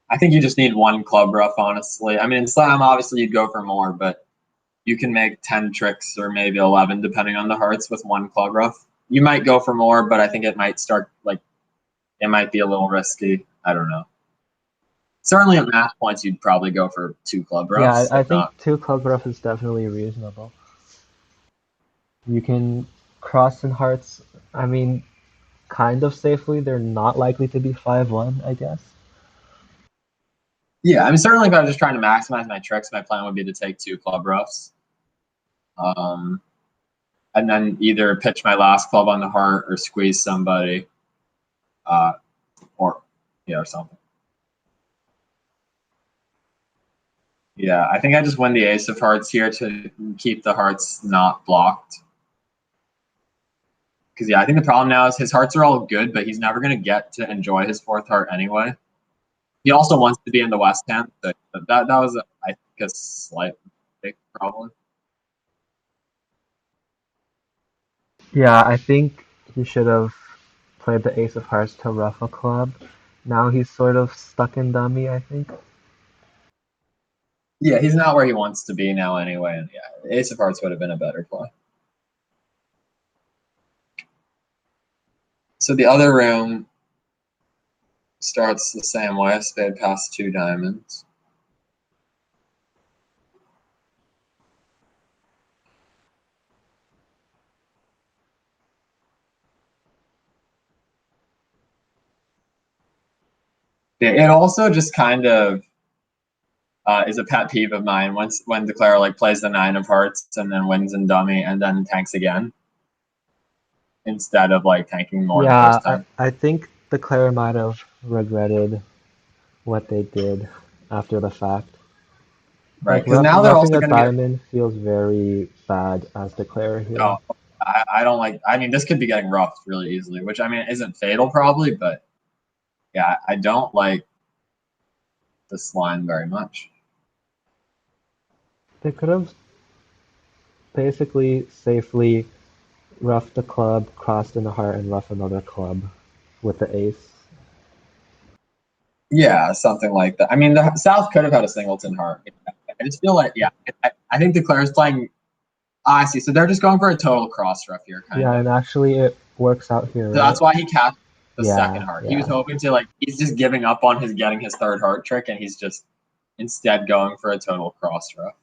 I think you just need one club rough, honestly. I mean, in slam, obviously you'd go for more, but you can make 10 tricks or maybe 11, depending on the hearts, with one club rough. You might go for more, but I think it might it might be a little risky. I don't know. Certainly at match points, you'd probably go for two club Yeah, roughs, I if think not. two club rough is definitely reasonable. You can cross in hearts, I mean, kind of safely. They're not likely to be 5-1, I guess. Yeah, I mean, certainly if I was just trying to maximize my tricks, my plan would be to take two club roughs. And then either pitch my last club on the heart or squeeze somebody, or something. Yeah, I think I just win the ace of hearts here to keep the hearts not blocked. Because I think the problem now is his hearts are all good, but he's never going to get to enjoy his fourth heart anyway. He also wants to be in the West hand, but that was, I think, a slight big problem. Yeah, I think he should have played the ace of hearts to rough a club. Now he's sort of stuck in dummy, I think. Yeah, he's not where he wants to be now anyway. And yeah, ace of hearts would have been a better play. So the other room starts the same way. Spade past two diamonds. It also just kind of is a pet peeve of mine when Declare like plays the nine of hearts and then wins in dummy and then tanks again instead of like tanking more the Yeah, first time. I think the Claire might have regretted what they did after the fact. right? Like Because now they're roughing also a going to be diamond feels very bad as declarer no, here. I don't like. I mean, this could be getting roughed really easily, which I mean isn't fatal probably, but yeah, I don't like this line very much. They could have basically safely roughed the club, crossed in the heart, and roughed another club with the ace. Yeah, something like that. I mean, the South could have had a singleton heart. I just feel like, yeah, I think Declare's playing. I see. So they're just going for a total cross rough here, kind Yeah, of. and actually it works out here, So right? that's why he cast the second Yeah, heart. He was yeah. hoping to like he's just giving up on his getting his third heart trick, and he's just instead going for a total cross rough.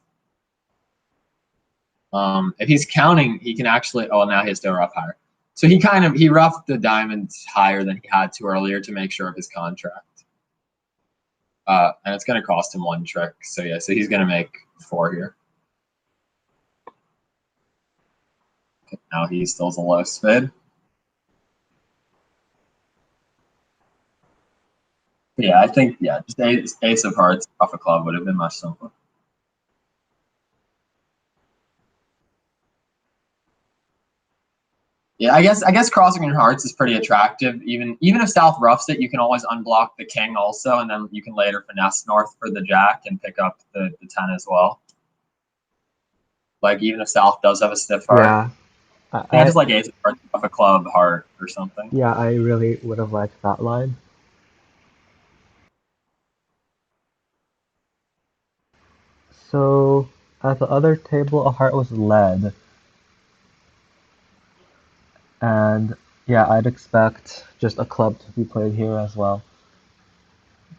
If he's counting, he can actually. Oh, now he has to rough higher. So he roughed the diamonds higher than he had to earlier to make sure of his contract. And it's going to cost him one trick. So yeah, so he's going to make 4 here. Now he still has a low spid. Yeah, I think just ace of hearts off a club would have been much simpler. Yeah, I guess crossing in hearts is pretty attractive. Even if South roughs it, you can always unblock the king also, and then you can later finesse North for the jack and pick up the 10 as well. Like even if South does have a stiff heart, Yeah. and I just like ace of hearts off a club heart or something. yeah, I really would have liked that line. So at the other table a heart was led. And yeah, I'd expect just a club to be played here as well.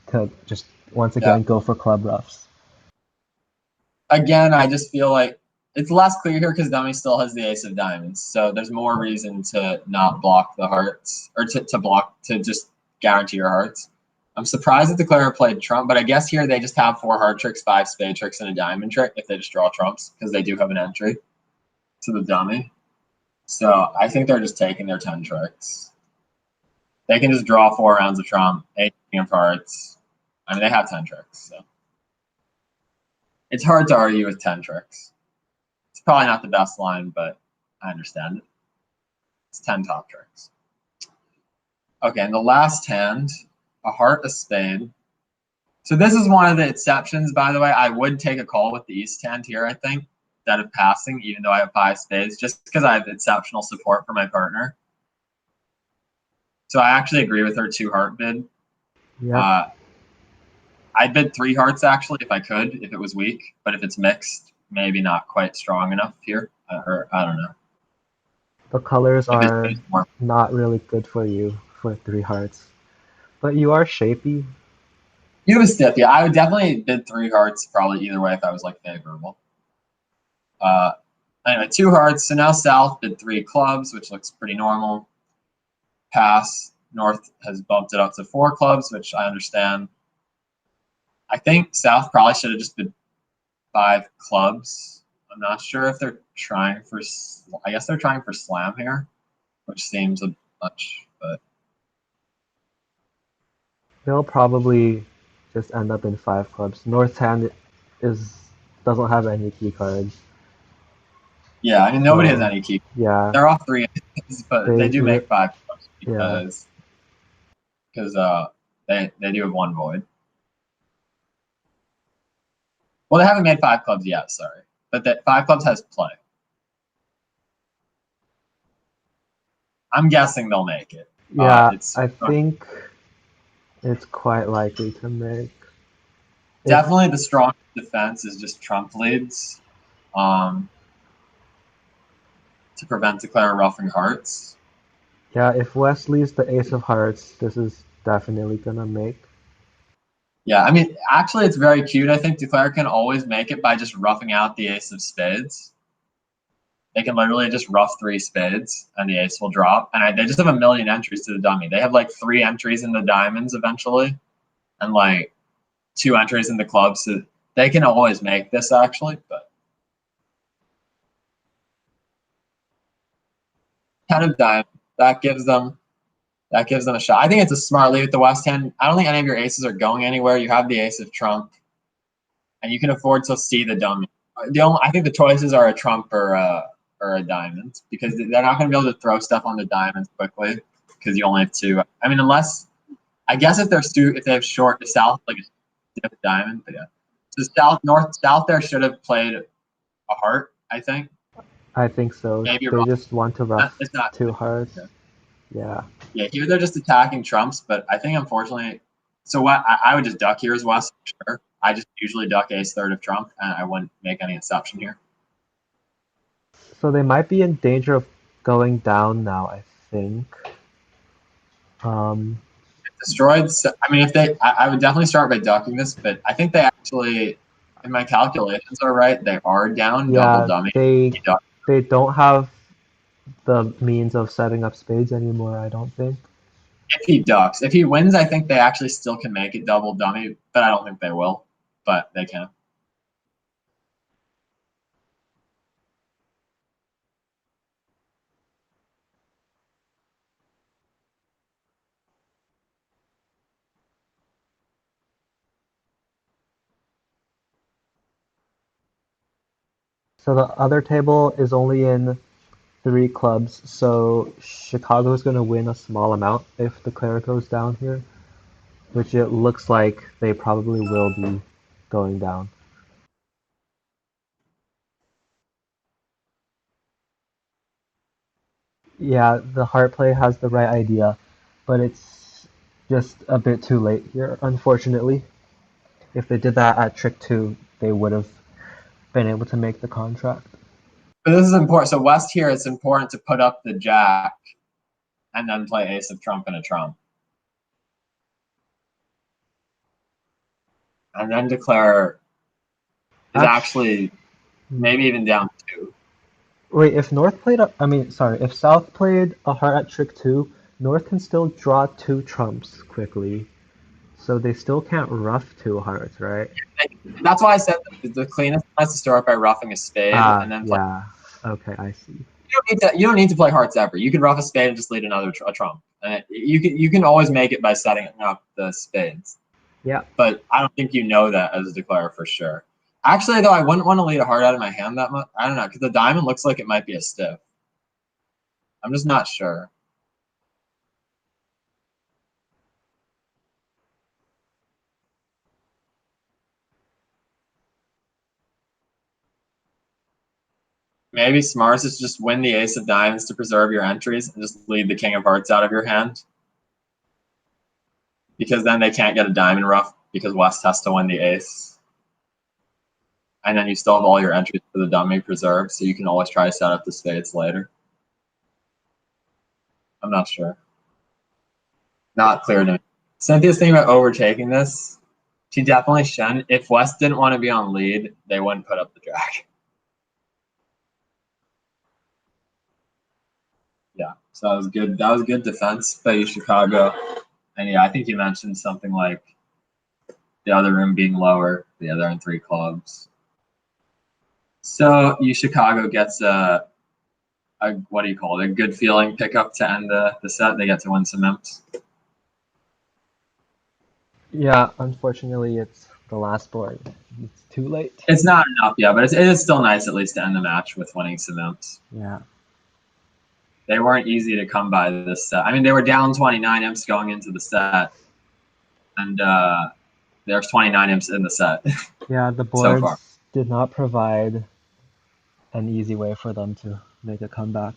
To just once Yeah. again go for club roughs. Again, I just feel like it's less clear here because dummy still has the ace of diamonds. So there's more reason to not block the hearts or to just guarantee your hearts. I'm surprised that the declarer played trump, but I guess here they just have 4 heart tricks, 5 spade tricks, and a diamond trick if they just draw trumps because they do have an entry to the dummy. So I think they're just taking their 10 tricks. They can just draw 4 rounds of trump, 8 of hearts. I mean, they have 10 tricks. So it's hard to argue with 10 tricks. It's probably not the best line, but I understand it. It's 10 top tricks. Okay, and the last hand, a heart, a spade. So this is one of the exceptions, by the way. I would take a call with the east hand here, I think, instead of passing, even though I have 5 spades, just because I have exceptional support for my partner. So I actually agree with her 2 heart bid. Yep. I'd bid 3 hearts, actually, if I could, if it was weak. But if it's mixed, maybe not quite strong enough here. Or I don't know. The colors If are it's more not really good for you for 3 hearts. But you are shapy. You have a stiff, yeah. I would definitely bid 3 hearts probably either way if I was like favorable. Anyway, 2 hearts. So now South bid 3 clubs, which looks pretty normal. Pass. North has bumped it up to 4 clubs, which I understand. I think South probably should have just bid 5 clubs. I'm not sure if they're trying for. I guess they're trying for slam here, which seems a much, but They'll probably just end up in 5 clubs. North's hand is doesn't have any key cards. yeah. I mean, nobody has So any key. yeah, They're off 3, but they they do make 5 clubs yeah. because they do have 1 void. Well, they haven't made 5 clubs yet, sorry. But that 5 clubs has play. I'm guessing they'll make it. Yeah, It's I think it's quite likely to make. If definitely the strongest defense is just trump leads to prevent declare roughing hearts. yeah, if Wesley's the ace of hearts, this is definitely gonna make. Yeah, I mean, actually, it's very cute. I think declare can always make it by just roughing out the ace of spades. They can literally just rough 3 spades and the ace will drop. And they just have a million entries to the dummy. They have like 3 entries in the diamonds eventually and like 2 entries in the clubs. So they can always make this actually, but 10 of diamonds, that gives them a shot. I think it's a smart lead with the West hand. I don't think any of your aces are going anywhere. You have the ace of trump. and you can afford to see the dummy. I think the choices are a trump or a diamond, because they're not going to be able to throw stuff on the diamonds quickly because you only have two. I mean, unless I guess if they have short to south like a stiff diamond, but yeah. So south there should have played a heart, I think. I think so. Maybe They wrong. just want to rough It's not 2 hearts. yeah. Yeah. Yeah, here they're just attacking trumps, but I think unfortunately, so what I would just duck here as West. Sure, I just usually duck ace third of trump, and I wouldn't make any exception here. So they might be in danger of going down now, I think. Destroyed. So, I mean, I would definitely start by ducking this, but I think they actually, if my calculations are right, they are down double Yeah, dummy. they don't have the means of setting up spades anymore, I don't think. If he ducks, if he wins, I think they actually still can make it double dummy, but I don't think they will. But they can. So the other table is only in 3 clubs, so Chicago is going to win a small amount if the Clare goes down here, which it looks like they probably will be going down. Yeah, the heart play has the right idea, but it's just a bit too late here, unfortunately. If they did that at trick 2, they would have been able to make the contract. But this is important. So West here, it's important to put up the jack and then play ace of trump and a trump. And then declare is actually maybe even down 2. Wait, if North played if South played a heart at trick 2, North can still draw 2 trumps quickly. So they still can't rough 2 hearts, right? That's why I said the cleanest is to start by roughing a spade and then play. Yeah. Okay, I see. You don't need to play hearts ever. You can rough a spade and just lead a trump. And you can always make it by setting up the spades. Yeah. But I don't think you know that as a declarer for sure. Actually, though, I wouldn't want to lead a heart out of my hand that much. I don't know, because the diamond looks like it might be a stiff. I'm just not sure. Maybe smartest is just win the ace of diamonds to preserve your entries and just lead the king of hearts out of your hand. Because then they can't get a diamond rough because West has to win the ace. And then you still have all your entries for the dummy preserved, so you can always try to set up the spades later. I'm not sure. Not clear to me. Cynthia's thinking about overtaking this. She definitely shouldn't. If West didn't want to be on lead, they wouldn't put up the jack. Yeah, so that was good. That was good defense by Chicago. And yeah, I think you mentioned something like the other room being lower. The other in 3 clubs. So Chicago gets a what do you call it? A good feeling pickup to end the set. They get to win some imps. Yeah, unfortunately, it's the last board. It's too late. It's not enough, yeah, but it is still nice at least to end the match with winning some imps. Yeah. They weren't easy to come by this set. I mean, they were down 29 imps going into the set, and there's 29 imps in the set. Yeah, the so boards far did not provide an easy way for them to make a comeback.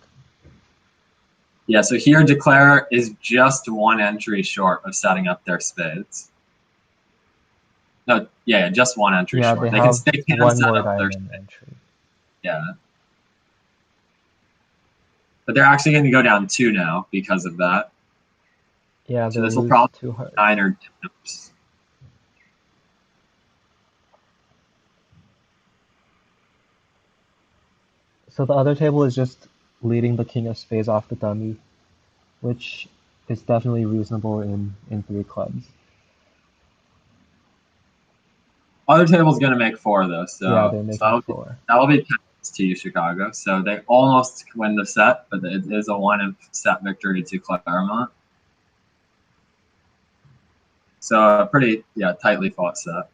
Yeah, so here Declare is just 1 entry short of setting up their spades. No, yeah, just 1 entry short. They can one set more up their diamond spades. entry. Yeah. But they're actually going to go down 2 now because of that. Yeah, so this will probably 2 hearts. 9 or 10 imps. So the other table is just leading the king of spades off the dummy, which is definitely reasonable in 3 clubs. Other table's going to make 4 though, so yeah, they're making 4. That'll be 10 to you, Chicago. So they almost win the set, but it is a 1 imp set victory to Claremont. So a pretty tightly fought set.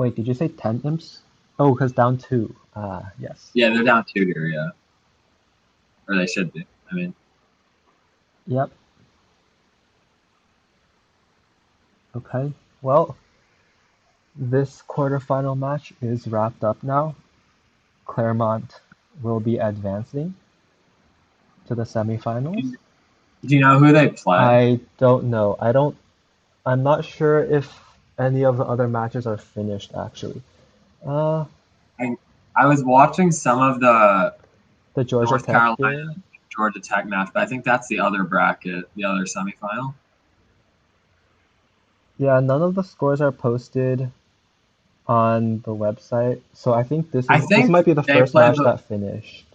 Wait, did you say 10 imps? Oh, because down 2. Yes. Yeah, they're down 2 here, yeah. Or they should be. I mean, Yep. Okay. Well, this quarterfinal match is wrapped up now. Claremont will be advancing to the semifinals. do you know who they play? I don't know. I'm not sure if any of the other matches are finished actually. Uh, I was watching some of the the Georgia North Tech Carolina game. Georgia Tech match, but I think that's the other bracket, the other semifinal. Yeah, none of the scores are posted on the website. So I think I this think might be the they first play match the that finished.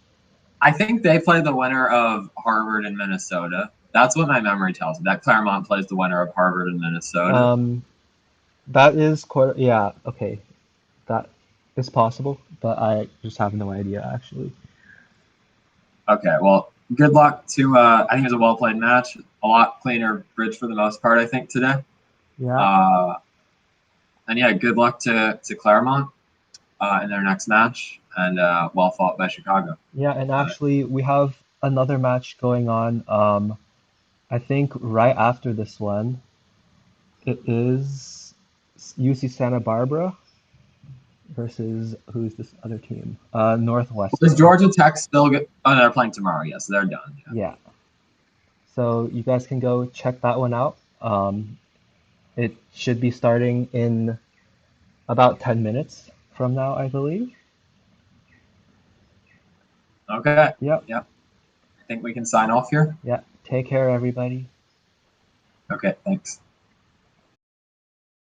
I think they play the winner of Harvard and Minnesota. That's what my memory tells me. That Claremont plays the winner of Harvard and Minnesota. Um, that is quarter. Yeah, okay, that is possible, but I just have no idea actually. Okay, well, good luck to. I think it was a well played match. A lot cleaner bridge for the most part. I think today. Yeah, Uh, and yeah, good luck to Claremont in their next match, and well fought by Chicago. yeah, and Uh, actually we have another match going on. I think right after this one, it is UC Santa Barbara versus who's this other team? Does Northwestern. Georgia Tech still get? Oh, they're playing tomorrow. Yes, they're done. Yeah. Yeah. So you guys can go check that one out. It should be starting in about 10 minutes from now, I believe. Okay. Yep. Yeah. I think we can sign off here. Yeah. Take care, everybody. Okay. Thanks.